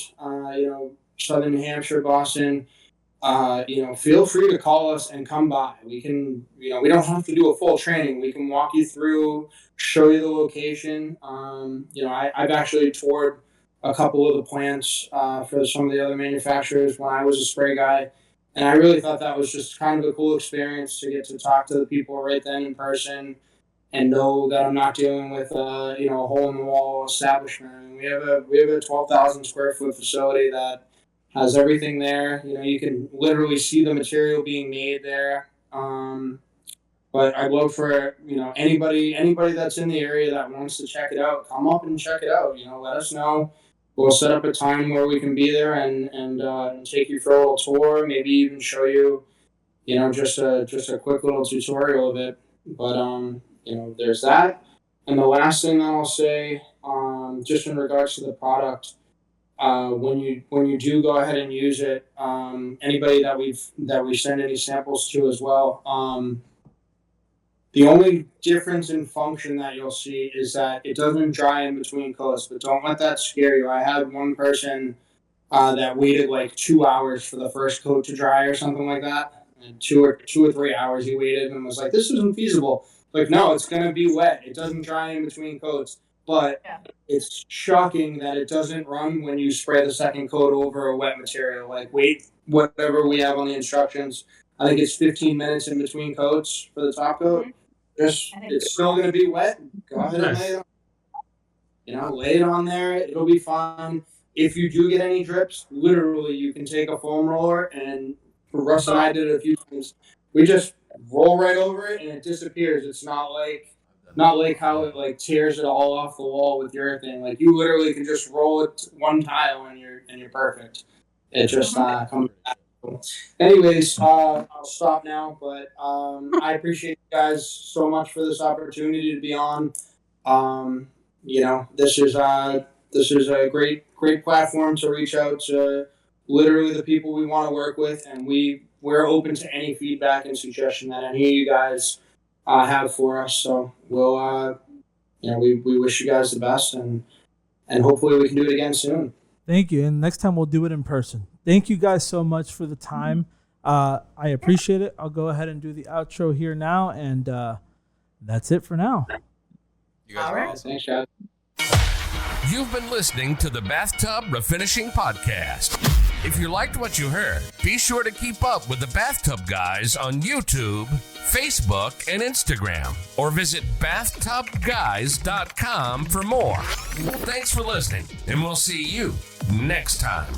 Southern New Hampshire, Boston, feel free to call us and come by. We can, we don't have to do a full training. We can walk you through, show you the location. I've actually toured a couple of the plants for some of the other manufacturers when I was a spray guy. And I really thought that was just kind of a cool experience to get to talk to the people right then in person and know that I'm not dealing with a hole in the wall establishment. I mean, we have a 12,000 square foot facility that has everything there. You can literally see the material being made there. But I'd love for anybody that's in the area that wants to check it out, come up and check it out. Let us know. We'll set up a time where we can be there and take you for a little tour, maybe even show you, just a quick little tutorial of it. But there's that. And the last thing that I'll say, just in regards to the product, when you do go ahead and use it, anybody that we send any samples to as well, the only difference in function that you'll see is that it doesn't dry in between coats, but don't let that scare you. I had one person that waited like 2 hours for the first coat to dry or something like that. And 2 or 3 hours he waited and was like, "This isn't feasible." Like, no, it's gonna be wet. It doesn't dry in between coats, but it's shocking that it doesn't run when you spray the second coat over a wet material. Like, wait, whatever we have on the instructions. I think it's 15 minutes in between coats for the top coat. It's still going to be wet. Go ahead and lay it on. Lay it on there. It'll be fine. If you do get any drips, literally, you can take a foam roller, and Russ and I did it a few times. We just roll right over it, and it disappears. It's not like how it like tears it all off the wall with your thing. Like, you literally can just roll it one tile, and you're perfect. It just comes back. Anyways, I'll stop now, but I appreciate you guys so much for this opportunity to be on. This is a great platform to reach out to literally the people we want to work with, and we're open to any feedback and suggestion that any of you guys have for us. So we'll we wish you guys the best, and hopefully we can do it again soon. Thank you. And next time we'll do it in person. Thank you guys so much for the time. I appreciate it. I'll go ahead and do the outro here now, and that's it for now. You guys are awesome. Thanks, guys. You've been listening to the Bathtub Refinishing Podcast. If you liked what you heard, be sure to keep up with the Bathtub Guys on YouTube, Facebook, and Instagram, or visit BathTubGuys.com for more. Thanks for listening, and we'll see you next time.